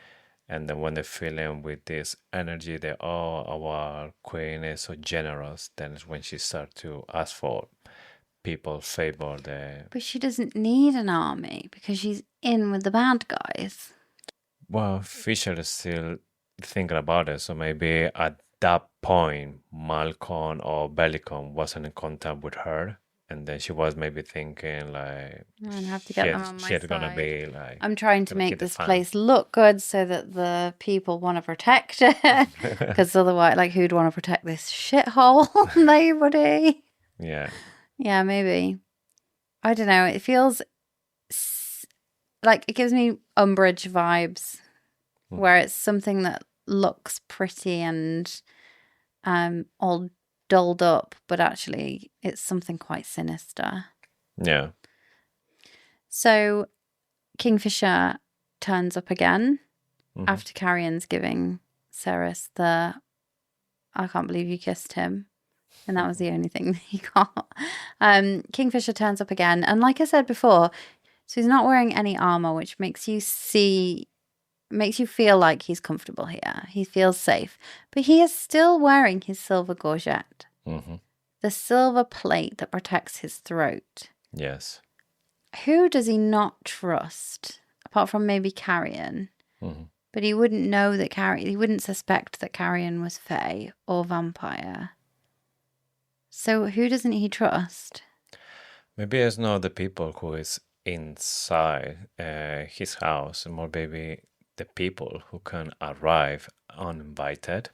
And then when they're feeling with this energy that, our queen is so generous, then it's when she starts to ask for people's favor. But she doesn't need an army because she's in with the bad guys. Well, Fisher is still thinking about it. So maybe at that point, Malcolm or Bellicon wasn't in contact with her. And then she was maybe thinking like I have to get them on my she's side. gonna be like I'm trying to gonna keep make the this fun. place look good so that the people want to protect it. Because otherwise, like, who'd want to protect this shithole? Nobody. Yeah. Yeah, maybe. I don't know. It feels like it gives me Umbridge vibes, where it's something that looks pretty and all dolled up, but actually it's something quite sinister. Yeah. So Kingfisher turns up again after Carrion's giving Ceres the "I can't believe you kissed him," and that was the only thing that he got. Kingfisher turns up again, and like I said before, so he's not wearing any armor, which makes you feel like he's comfortable here. He feels safe, but he is still wearing his silver gorget, the silver plate that protects his throat. Yes. Who does he not trust, apart from maybe Carrion? But he wouldn't know that he wouldn't suspect that Carrion was Fae or vampire. So who doesn't he trust? Maybe it's not the people who is inside his house, and more maybe the people who can arrive uninvited,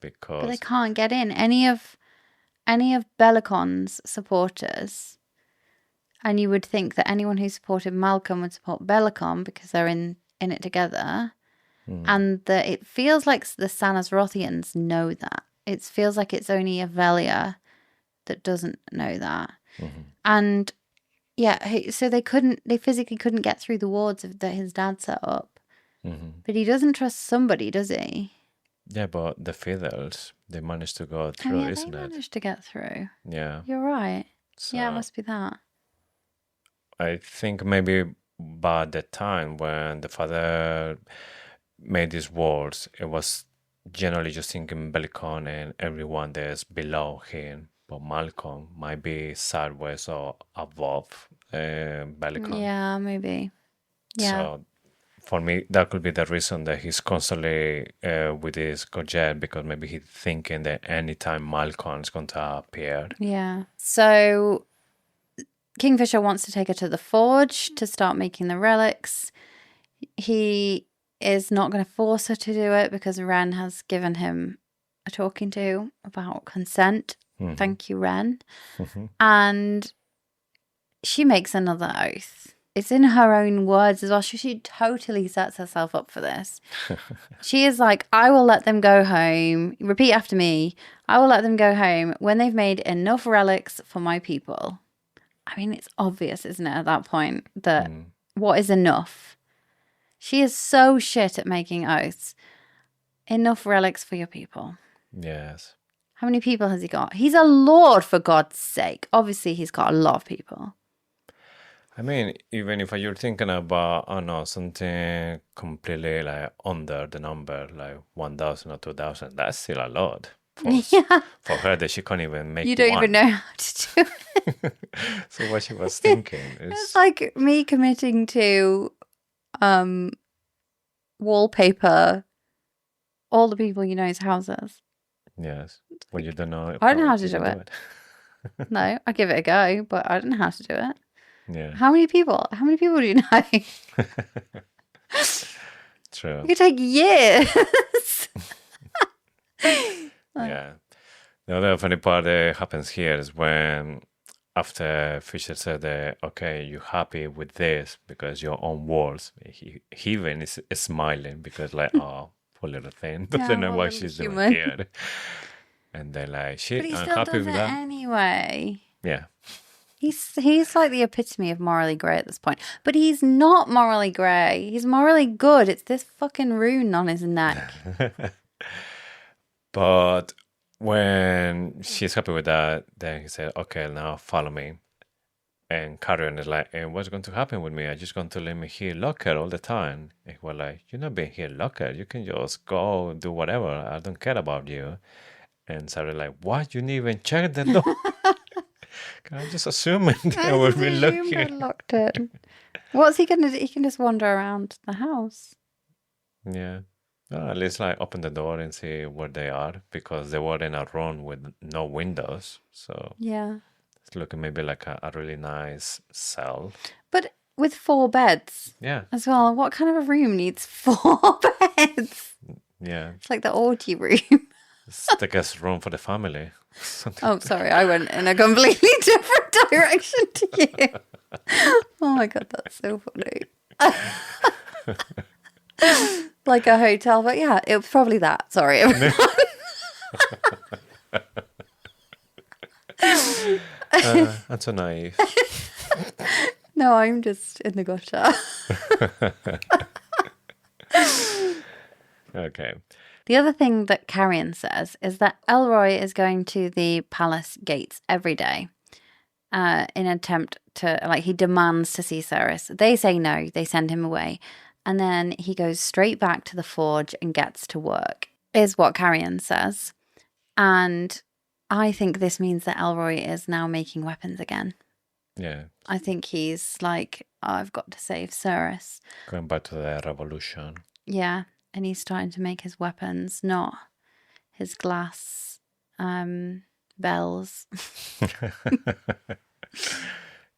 because But they can't get in. Any of Bellicon's supporters, and you would think that anyone who supported Malcolm would support Bellicon because they're in it together. And it feels like the Sanas Rothians know that. It feels like it's only Avelia that doesn't know that. And yeah, so they physically couldn't get through the wards that his dad set up. But he doesn't trust somebody, does he? Yeah, but the Fiddles, they managed to go through, isn't they it? managed to get through. Yeah. You're right. So Yeah, it must be that. I think maybe by the time when the father made these words, it was generally just thinking Bellicon and everyone that's below him. But Malcolm might be sideways or above Bellicon. Yeah, maybe. Yeah. So for me, that could be the reason that he's constantly with his gorget, because maybe he's thinking that anytime Malcolm's going to appear. Yeah. So Kingfisher wants to take her to the forge to start making the relics. He is not going to force her to do it because Ren has given him a talking to about consent. Thank you, Ren. And she makes another oath. It's in her own words as well. She totally sets herself up for this. She is like, I will let them go home. Repeat after me. I will let them go home when they've made enough relics for my people. I mean, it's obvious, isn't it, at that point, that what is enough? She is so shit at making oaths. Enough relics for your people. Yes. How many people has he got? He's a lord, for God's sake. Obviously, he's got a lot of people. I mean, even if you're thinking about, I don't know, something completely like under the number, like 1,000 or 2,000, that's still a lot. For her that she can't even make. You don't even know how to do it. So what she was thinking is... It's like me committing to wallpaper all the people you know's houses. Yes. Well, you don't know. I don't know how to do it. No, I give it a go, but I don't know how to do it. Yeah. How many people do you know? True. It could take years. Yeah. The other funny part that happens here is when, after Fisher said that, okay, you're happy with this because your own words, he even is smiling because like, oh, poor little thing, doesn't know what she's doing here. And then like, shit, But he I'm still happy does with it that. anyway. Yeah. He's like the epitome of morally grey at this point. But he's not morally grey. He's morally good. It's this fucking rune on his neck. But when she's happy with that, then he said, okay, now follow me. And Carrion is like, and what's going to happen with me? Are you just going to let me here locker all the time? And we're like, you're not being here locker. You can just go do whatever. I don't care about you. And Sarah like, what? You didn't even check the door? I'm just assuming they will be looking. Locked in. What's he going to do? He can just wander around the house. Yeah. Well, at least like open the door and see where they are, because they were in a room with no windows. So yeah, It's looking maybe like a really nice cell. But with 4 beds Yeah, as well, what kind of a room needs 4 beds? yeah. It's like the orgy room. It's the guest room for the family. Something. Oh, sorry, I went in a completely different direction to you. Oh my God, that's so funny. Like a hotel, but yeah, it was probably that. Sorry, everyone. I'm so naive. No, I'm just in the gutter. Okay. The other thing that Carrion says is that Elroy is going to the palace gates every day in an attempt to, like, he demands to see Ceres. They say no, they send him away. And then he goes straight back to the forge and gets to work, is what Carrion says. And I think this means that Elroy is now making weapons again. Yeah. I think he's like, oh, I've got to save Ceres. Going back to the revolution. Yeah. And he's starting to make his weapons, not his glass bells.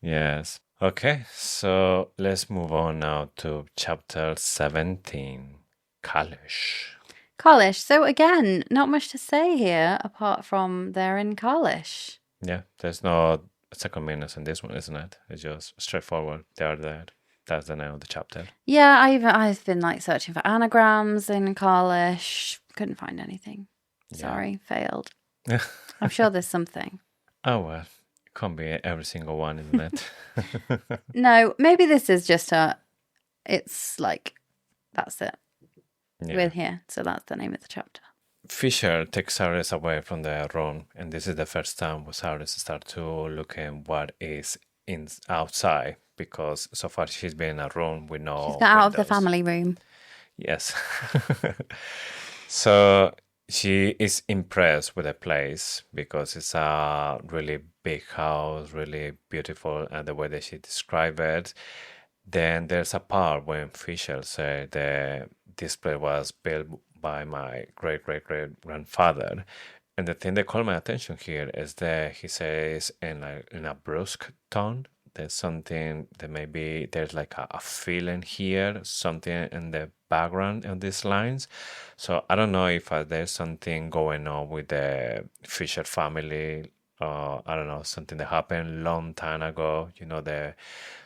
Yes. Okay, so let's move on now to chapter 17, Kalish. Kalish. So again, not much to say here apart from they're in Kalish. Yeah, there's no second meanings in this one, isn't it? It's just straightforward. They are there. That's the name of the chapter. Yeah, I've been like searching for anagrams in Kalish. Couldn't find anything. Sorry, failed. I'm sure there's something. Oh, well, it can't be every single one, isn't it? No, maybe this is just it's like, that's it. Yeah. We're here, so that's the name of the chapter. Fisher takes Cyrus away from the room, and this is the first time where Cyrus starts to look at what is outside, because so far she's been in a room with no She's got out of the windows. family room. Yes. So she is impressed with the place because it's a really big house, really beautiful, and the way that she described it. Then there's a part when Fisher said that this place was built by my great grandfather. And the thing that caught my attention here is that he says in a brusque tone, there's something that maybe there's like a feeling here, something in the background of these lines. So I don't know if there's something going on with the Fisher family. I don't know, something that happened long time ago. You know,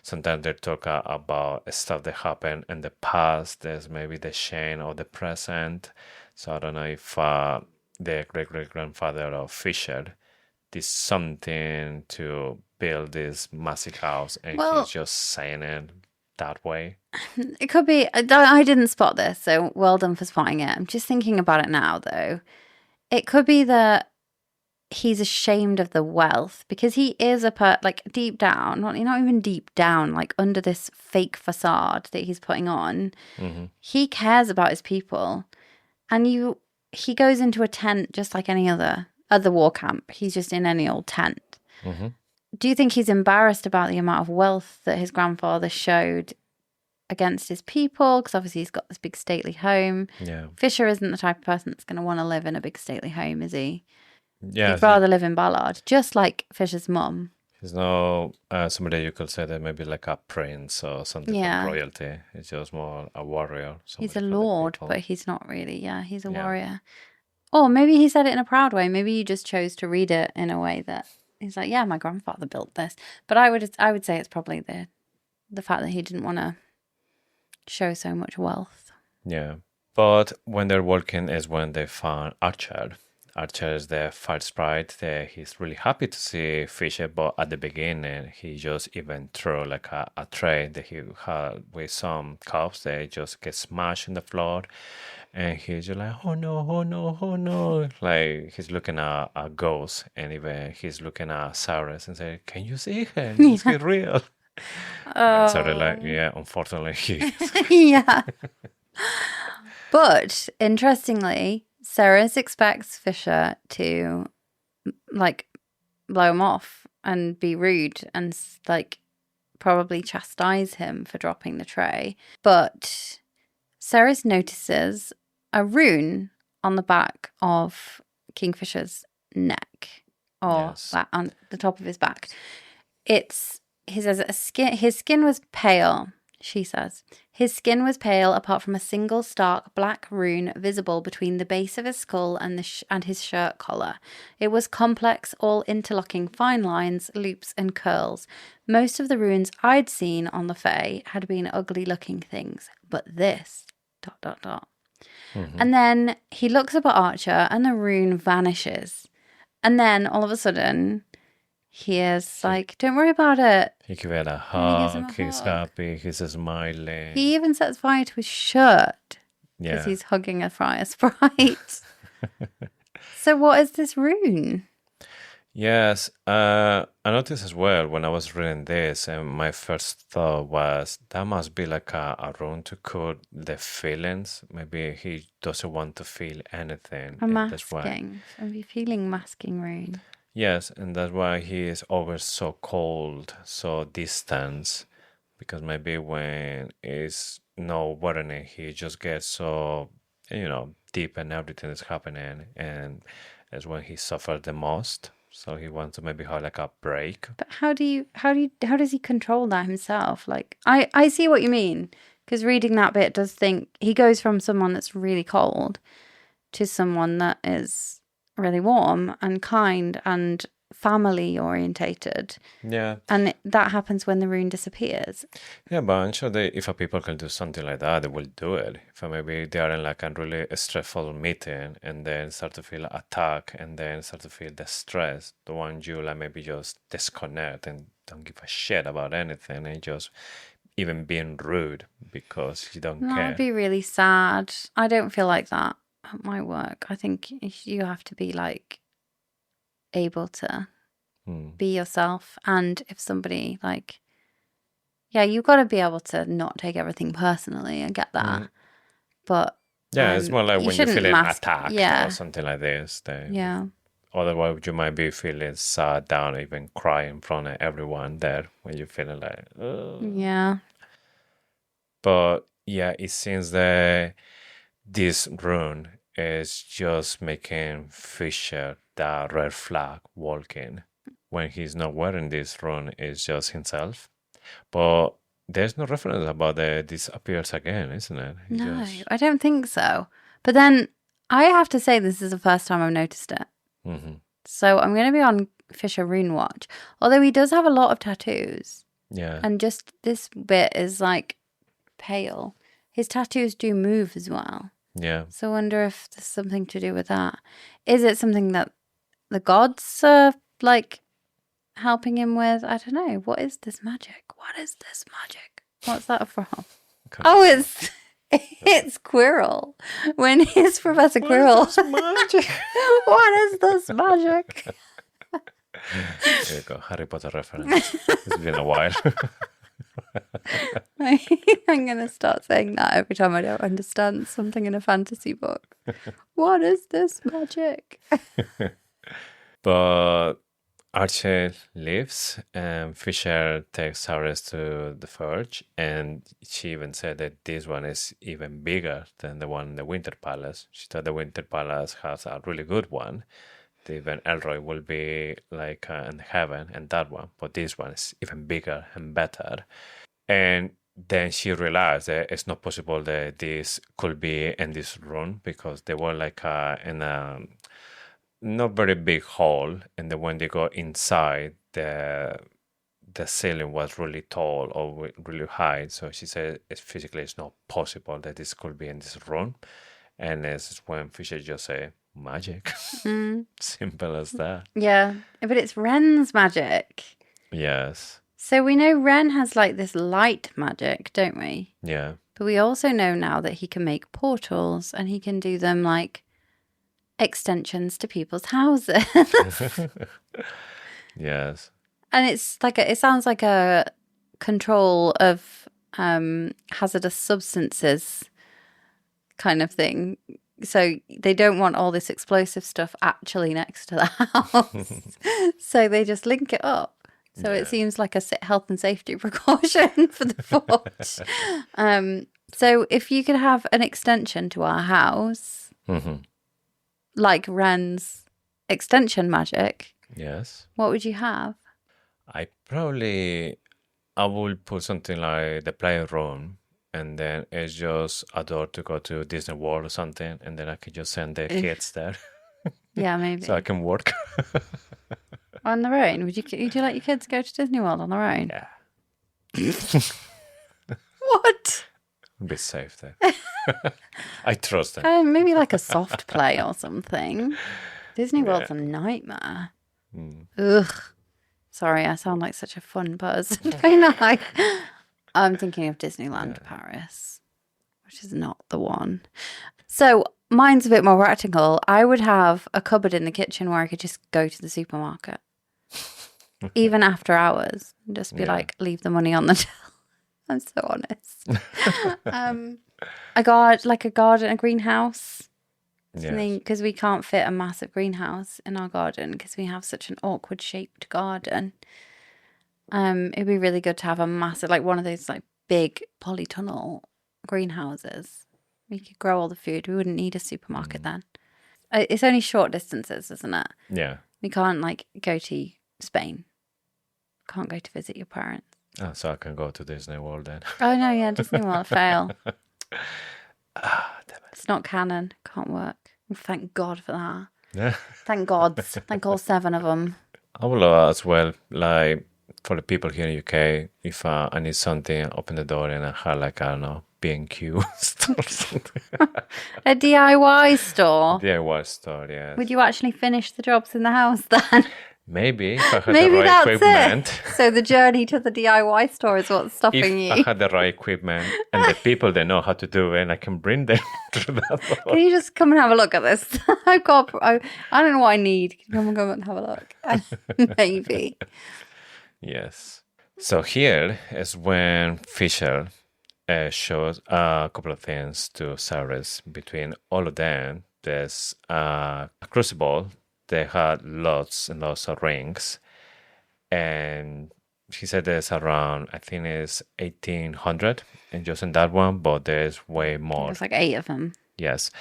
sometimes they talk about stuff that happened in the past. There's maybe the shame of the present. So I don't know if the great-great-grandfather of Fisher did something to build this massive house, and he's just saying it that way. It could be. I didn't spot this, so well done for spotting it. I'm just thinking about it now, though. It could be that he's ashamed of the wealth because he is like deep down, not even deep down, like under this fake facade that he's putting on. Mm-hmm. He cares about his people, and he goes into a tent just like any other war camp. He's just in any old tent. Mm-hmm. Do you think he's embarrassed about the amount of wealth that his grandfather showed against his people? Because obviously he's got this big stately home. Yeah. Fisher isn't the type of person that's going to want to live in a big stately home, is he? Yeah. He'd rather live in Ballard, just like Fisher's mum. He's no somebody you could say that maybe like a prince or something from royalty. He's just more a warrior. He's a lord, but he's not really. Yeah, he's a warrior. Or maybe he said it in a proud way. Maybe you just chose to read it in a way that he's like, yeah, my grandfather built this. But I would say it's probably the fact that he didn't want to show so much wealth. Yeah. But when they're walking is when they found Archer. Archer is the fire sprite. He's really happy to see Fisher, but at the beginning, he just even threw like a tray that he had with some cups. They just get smashed in the floor. And he's just like, oh no, oh no, oh no. Like he's looking at a ghost, and even he's looking at Cyrus and say, can you see her? Is it real? And so they're like, yeah, unfortunately he is. Yeah. But interestingly, Ceres expects Fisher to like blow him off and be rude and like probably chastise him for dropping the tray. But Ceres notices a rune on the back of Kingfisher's neck or Yes. on the top of his back. He says his skin was pale, she says. His skin was pale apart from a single stark black rune visible between the base of his skull and his shirt collar. It was complex, all interlocking fine lines, loops and curls. Most of the runes I'd seen on the Fae had been ugly looking things, but this ... And then he looks up at Archer and the rune vanishes. And then all of a sudden he is like, don't worry about it. He gives it a gives him hug. a He's hug. happy. He's smiling. He even sets fire to his shirt because Yeah. he's hugging a fire sprite. So what is this rune? Yes, I noticed as well when I was reading this, and my first thought was that must be like a rune to cut the feelings. Maybe he doesn't want to feel anything. A and that's why. masking. So be feeling masking rune. Yes, and that's why he is always so cold, so distant, because maybe when it's no warning, he just gets so, deep and everything is happening, and that's when he suffers the most. So he wants to maybe have like a break. But how does he control that himself? Like, I see what you mean, because reading that bit does think he goes from someone that's really cold to someone that is really warm and kind and family orientated. Yeah. And that happens when the rune disappears. Yeah, but I'm sure if a people can do something like that, they will do it. If maybe they are in like a really stressful meeting and then start to feel attack and then start to feel the stress, the one you like maybe just disconnect and don't give a shit about anything and just even being rude because you don't That care. would be really sad. I don't feel like that at my work. I think you have to be like able to be yourself, and if somebody like, yeah, you've got to be able to not take everything personally. I get that, but yeah, it's more like when you're feeling attacked yeah, or something like this. yeah. Otherwise, you might be feeling sad, down, even cry in front of everyone there when you're feeling like, ugh. Yeah. But yeah, it seems that this rune is just making Fisher the red flag walking. When he's not wearing this rune, it's just himself. But there's no reference about this appears again, isn't it? No, I don't think so. But then I have to say this is the first time I've noticed it. Mm-hmm. So I'm going to be on Fisher Rune Watch. Although he does have a lot of tattoos. Yeah. And just this bit is like pale. His tattoos do move as well. Yeah. So I wonder if there's something to do with that. Is it something that the gods are like helping him with? I don't know. What is this magic? What is this magic? What's that from? Oh, it's Quirrell. When he's Professor Quirrell. Magic. What is this magic? There you go, Harry Potter reference. It's been a while. I'm going to start saying that every time I don't understand something in a fantasy book. What is this magic? But Archer leaves and Fisher takes Cyrus to the forge, and she even said that this one is even bigger than the one in the Winter Palace. She thought the Winter Palace has a really good one. Even Elroy will be like in heaven and that one, but this one is even bigger and better. And then she realized that it's not possible that this could be in this room because they were like in a not very big hall, and then when they go inside, the ceiling was really tall or really high. So she said it's not possible that this could be in this room. And it's when Fisher just say magic. Simple as that. Yeah, but it's Ren's magic. Yes. So we know Ren has like this light magic, don't we? Yeah. But we also know now that he can make portals and he can do them like extensions to people's houses. Yes. And it's like it sounds like a control of hazardous substances kind of thing. So they don't want all this explosive stuff actually next to the house. So they just link it up. So it seems like a health and safety precaution for the forge. So if you could have an extension to our house, like Ren's extension magic, Yes. What would you have? I will put something like the playroom, and then it's just a door to go to Disney World or something, and then I can just send the kids there Yeah, maybe. so I can work. On their own? Would you let your kids go to Disney World on their own? Yeah, What? I'll be safe there. I trust them. Maybe like a soft play or something. Disney World's a nightmare. Ugh. Sorry, I sound like such a fun person. Don't I? I'm thinking of Disneyland Paris, which is not the one. So mine's a bit more practical. I would have a cupboard in the kitchen where I could just go to the supermarket, even after hours, and just be like, leave the money on the till. I'm so honest. a garden, a greenhouse. Because we can't fit a massive greenhouse in our garden because we have such an awkward shaped garden. It'd be really good to have a massive, like one of those like big polytunnel greenhouses. We could grow all the food. We wouldn't need a supermarket then. It's only short distances, isn't it? Yeah. We can't like go to Spain. Can't go to visit your parents. Oh, so I can go to Disney World then. Oh no, yeah, Disney World fail. Damn it. It's not canon. Can't work. Thank God for that. Yeah. Thank gods. Thank all 7 of them. I would love as well, like for the people here in UK, if I need something, open the door and I have like, I don't know, B&Q store or something. A DIY store. DIY store, yeah. Would you actually finish the jobs in the house then? Maybe if I had Maybe the right that's equipment. it. So the journey to the DIY store is what's stopping If you. I had the right equipment and the people that know how to do it, and I can bring them to that. Can you just come and have a look at this? I don't know what I need. Can you come and have a look? Maybe. Yes. So here is when Fisher shows a couple of things to Cyrus. Between all of them, there's a crucible. They had lots and lots of rings. And he said there's around, I think it's 1,800 and just in that one, but there's way more. There's like 8 of them. Yes.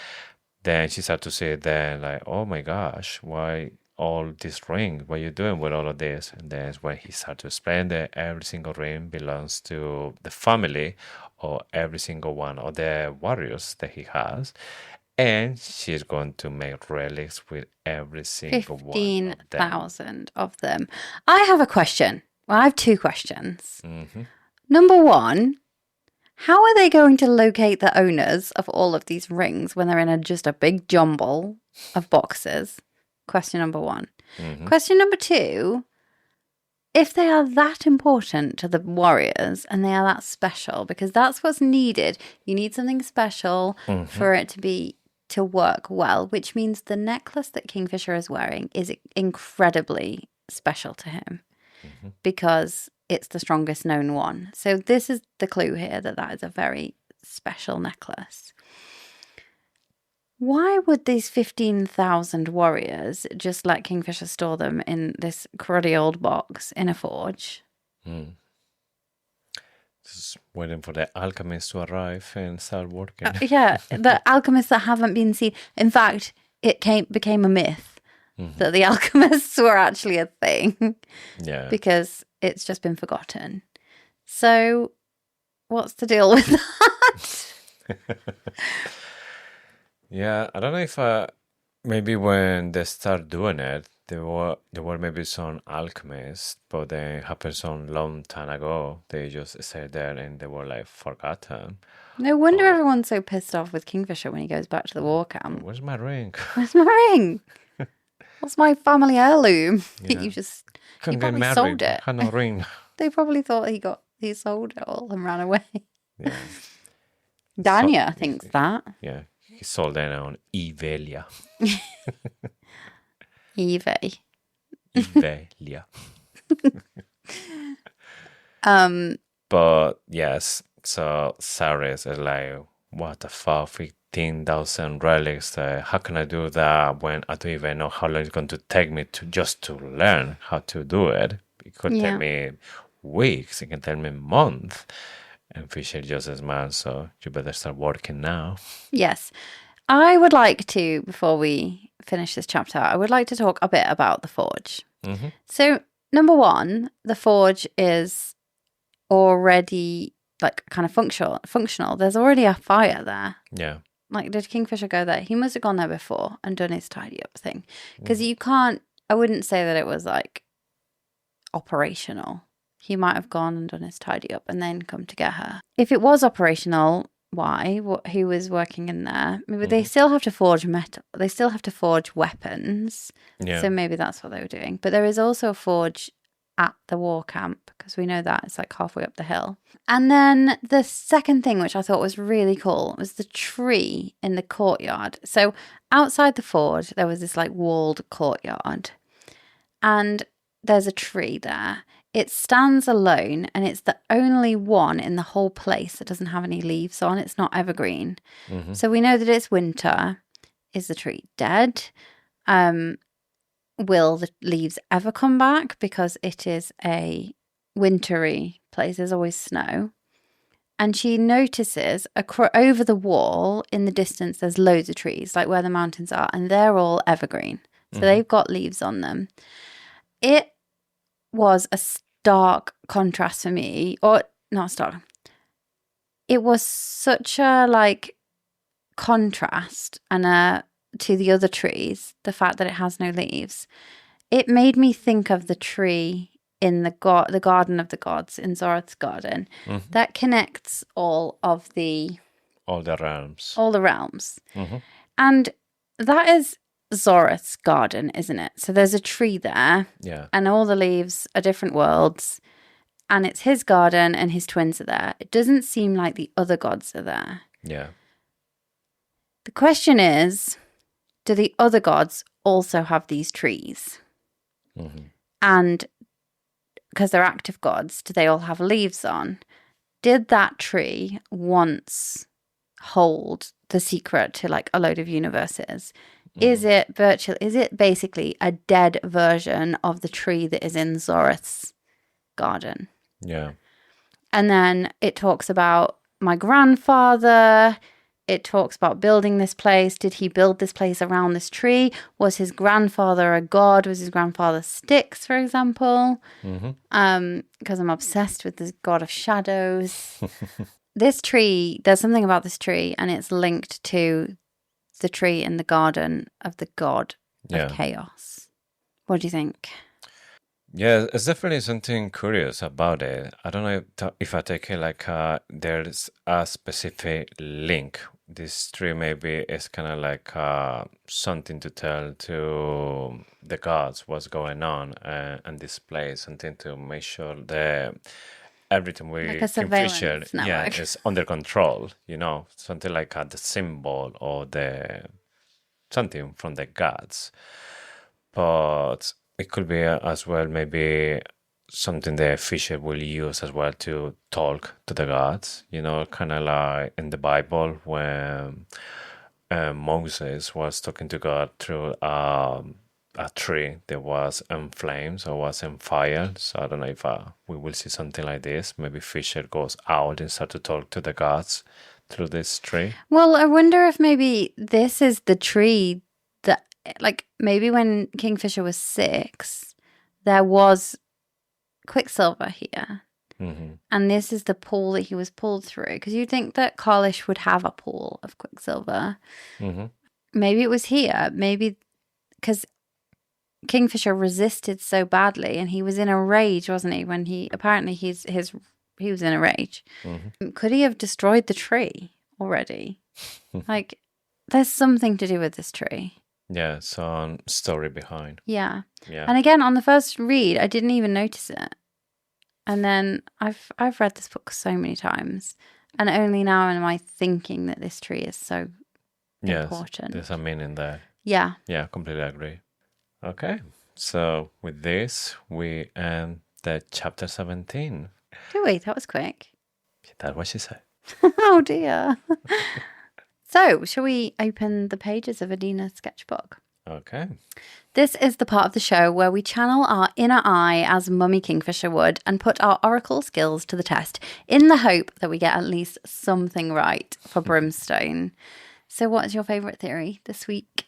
Then she started to say then like, oh my gosh, why all these rings? What are you doing with all of this? And then when he started to explain that every single ring belongs to the family or every single one of the warriors that he has. And she's going to make relics with every single one of them. 15,000 of them. I have a question. Well, I have 2 questions. Mm-hmm. Number 1, how are they going to locate the owners of all of these rings when they're in just a big jumble of boxes? Question number 1. Mm-hmm. Question number 2, if they are that important to the warriors and they are that special, because that's what's needed. You need something special for it to work well, which means the necklace that Kingfisher is wearing is incredibly special to him because it's the strongest known one. So this is the clue here that is a very special necklace. Why would these 15,000 warriors just let Kingfisher store them in this cruddy old box in a forge? Just waiting for the alchemists to arrive and start working. Yeah, the alchemists that haven't been seen. In fact, it became a myth that the alchemists were actually a thing. Yeah. Because it's just been forgotten. So, what's the deal with that? Yeah, I don't know if maybe when they start doing it, there were maybe some alchemists, but they happened some long time ago. They just stayed there and they were like forgotten. No wonder everyone's so pissed off with Kingfisher when he goes back to the war camp. Where's my ring? Where's my ring? What's my family heirloom? Yeah. You Couldn't get probably married. sold it. Had no ring. They probably thought he sold it all and ran away. Yeah. Dania thinks that. Yeah. He sold it on Evelia. Evie. Evelia. But yes, so Cyrus is like, what the fuck, 15,000 relics. How can I do that when I don't even know how long it's going to take me to learn how to do it? It could take me weeks. It can take me months. And Fisher just as man, so you better start working now. Yes. I would like to, before we finish this chapter, I would like to talk a bit about the forge. Mm-hmm. So, number one, the forge is already like kind of functional. There's already a fire there. Yeah. Like, did Kingfisher go there? He must have gone there before and done his tidy up thing. Because you can't, I wouldn't say that it was like operational. He might have gone and done his tidy up and then come to get her. If it was operational, why? Who was working in there? Maybe they still have to forge metal. They still have to forge weapons. Yeah. So maybe that's what they were doing. But there is also a forge at the war camp, because we know that it's like halfway up the hill. And then the second thing, which I thought was really cool, was the tree in the courtyard. So outside the forge, there was this like walled courtyard, and there's a tree there. It stands alone, and it's the only one in the whole place that doesn't have any leaves on. It's not evergreen. So we know that it's winter. Is the tree dead? Will the leaves ever come back? Because it is a wintry place. There's always snow. And she notices over the wall in the distance, there's loads of trees, like where the mountains are, and they're all evergreen. So they've got leaves on them. It was a stark contrast for me, or not stark. It was such a like contrast and to the other trees, the fact that it has no leaves. It made me think of the tree in the garden of the gods, in Zorith's garden, that connects all the realms. All the realms. And that is Zorith's garden, isn't it? So there's a tree there. Yeah. And all the leaves are different worlds. And it's his garden and his twins are there. It doesn't seem like the other gods are there. Yeah. The question is, do the other gods also have these trees? And because they're active gods, do they all have leaves on? Did that tree once hold the secret to like a load of universes? Is it basically a dead version of the tree that is in Zorith's garden? Yeah. And then it talks about my grandfather. It talks about building this place. Did he build this place around this tree? Was his grandfather a god? Was his grandfather Styx, for example? Because I'm obsessed with this god of shadows. This tree, there's something about this tree, and it's linked to the tree in the garden of the god of chaos. What do you think? Yeah, it's definitely something curious about it. I don't know if I take it like there's a specific link. This tree maybe is kind of like something to tell to the gods what's going on and this place, something to make sure that everything we like a can feature network. is under control, something like the symbol or the something from the gods. But it could be as well maybe something the fisher will use as well to talk to the gods, kind of like in the Bible when Moses was talking to God through a tree that was in flames or was in fire. So I don't know if we will see something like this. Maybe Fisher goes out and start to talk to the gods through this tree. Well, I wonder if maybe this is the tree that, like, maybe when Kingfisher was 6, there was Quicksilver here. And this is the pool that he was pulled through. Because you'd think that Kalish would have a pool of Quicksilver. Maybe it was here. Maybe because Kingfisher resisted so badly, and he was in a rage, wasn't he? When he apparently he was in a rage. Could he have destroyed the tree already? Like, there's something to do with this tree. Yeah, some story behind. Yeah. And again, on the first read, I didn't even notice it. And then I've read this book so many times, and only now am I thinking that this tree is so important. There's a meaning there. Yeah. Yeah, completely agree. Okay, so with this, we end the chapter 17. Oh, wait, that was quick. That's what she said. Oh, dear. So, shall we open the pages of Adina's sketchbook? Okay. This is the part of the show where we channel our inner eye as Mummy Kingfisher would and put our oracle skills to the test in the hope that we get at least something right for Brimstone. So what's your favourite theory this week?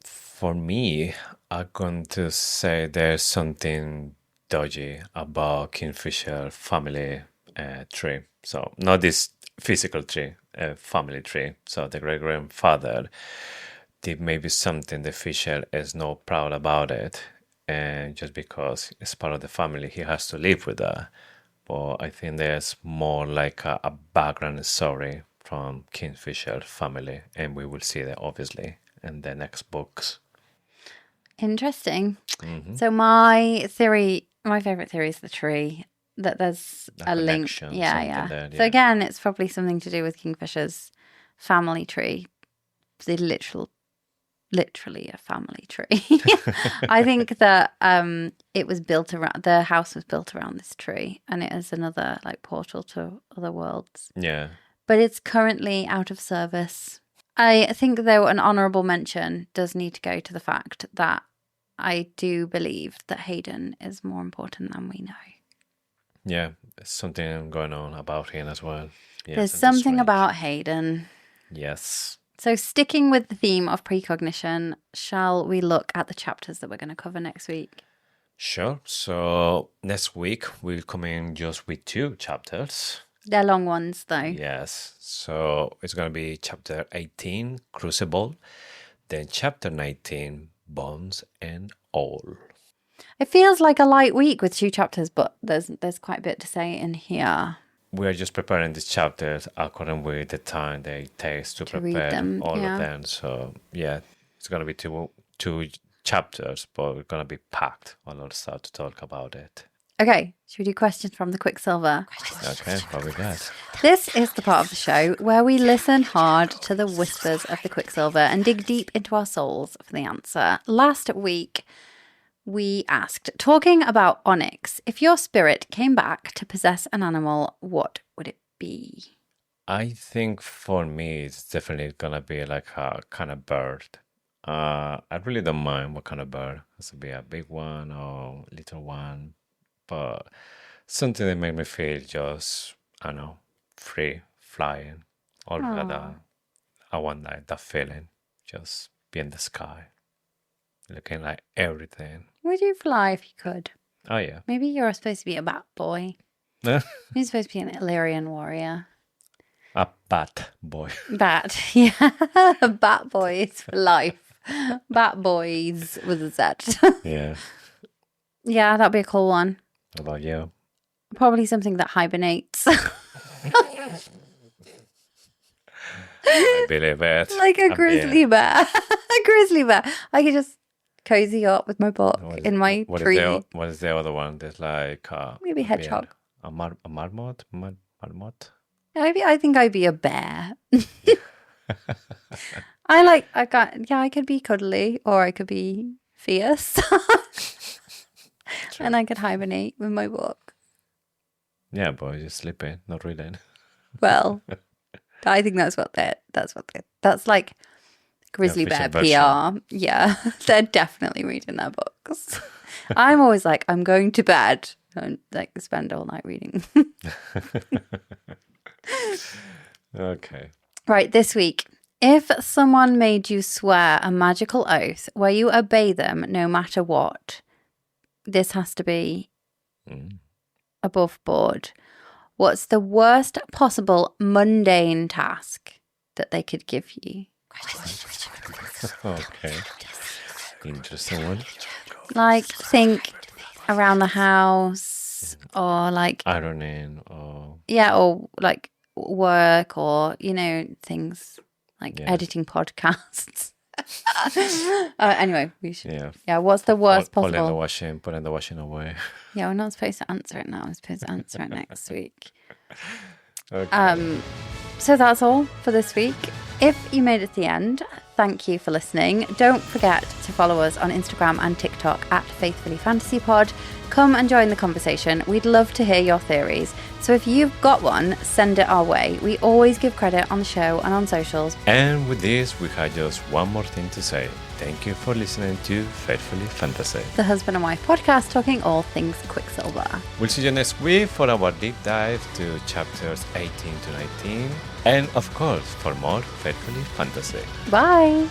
For me, I'm going to say there's something dodgy about Kingfisher family tree. So not this physical tree, family tree. So the great grandfather did maybe something the Fisher is not proud about it, and just because it's part of the family, he has to live with that. But I think there's more like a background story from Kingfisher family, and we will see that obviously in the next books. Interesting. So my favorite theory is the tree, that there's A a link. connection, Yeah, something yeah. there, So yeah. again, it's probably something to do with Kingfisher's family tree. The literally a family tree. I think that it was built around, the house was built around this tree, and it is another like portal to other worlds. Yeah. But it's currently out of service. I think, though, an honourable mention does need to go to the fact that I do believe that Hayden is more important than we know. Yeah, there's something going on about him as well. Yeah, There's something strange. about Hayden. Yes. So sticking with the theme of precognition, shall we look at the chapters that we're going to cover next week? Sure. So next week we'll come in just with 2 chapters. They're long ones, though. Yes. So it's going to be chapter 18, Crucible, then chapter 19, Bones and All. It feels like a light week with 2 chapters, but there's quite a bit to say in here. We are just preparing these chapters according with the time that it takes to read prepare them, all yeah. of them. So yeah, it's going to be two chapters, but we're going to be packed a lot of stuff to talk about it. Okay, should we do questions from the Quicksilver? Okay, what we got? This is the part of the show where we listen hard to the whispers of the Quicksilver and dig deep into our souls for the answer. Last week, we asked, talking about Onyx, if your spirit came back to possess an animal, what would it be? I think for me, it's definitely going to be like a kind of bird. I really don't mind what kind of bird. It could be a big one or little one, but something that made me feel just, I don't know, free, flying, all of that. I want that feeling, just be in the sky, looking like everything. Would you fly if you could? Oh, yeah. Maybe you're supposed to be a bat boy. You're supposed to be an Illyrian warrior. A bat boy. Bat, yeah. Bat boys for life. Bat boys with a Z. Yeah. Yeah, that'd be a cool one. What about you? Probably something that hibernates. I believe it. Like a grizzly bear. A grizzly bear. I could just cozy up with my book in my tree. What is the other one? There's like Maybe hedgehog. a marmot. Marmot. I think I'd be a bear. I could be cuddly or I could be fierce. And I could hibernate with my book. Yeah, boy, just sleeping, not reading. Well, I think that's like grizzly bear PR. Yeah, they're definitely reading their books. I'm always like, I'm going to bed. Don't like spend all night reading. Okay. Right, this week. If someone made you swear a magical oath where you obey them no matter what, this has to be above board. What's the worst possible mundane task that they could give you? Okay. Interesting one. Like, think around the house or like... Ironing or... Yeah, or like work or, things like editing podcasts. Anyway, we should... Yeah, what's the worst possible... Putting the washing away. Yeah, we're not supposed to answer it now. We're supposed to answer it next week. Okay. So that's all for this week. If you made it to the end, thank you for listening. Don't forget to follow us on Instagram and TikTok at Faithfully Fantasy Pod. Come and join the conversation. We'd love to hear your theories. So if you've got one, send it our way. We always give credit on the show and on socials. And with this, we have just one more thing to say. Thank you for listening to Faithfully Fantasy, the husband and wife podcast talking all things Quicksilver. We'll see you next week for our deep dive to chapters 18 to 19. And of course, for more Faithfully Fantasy. Bye.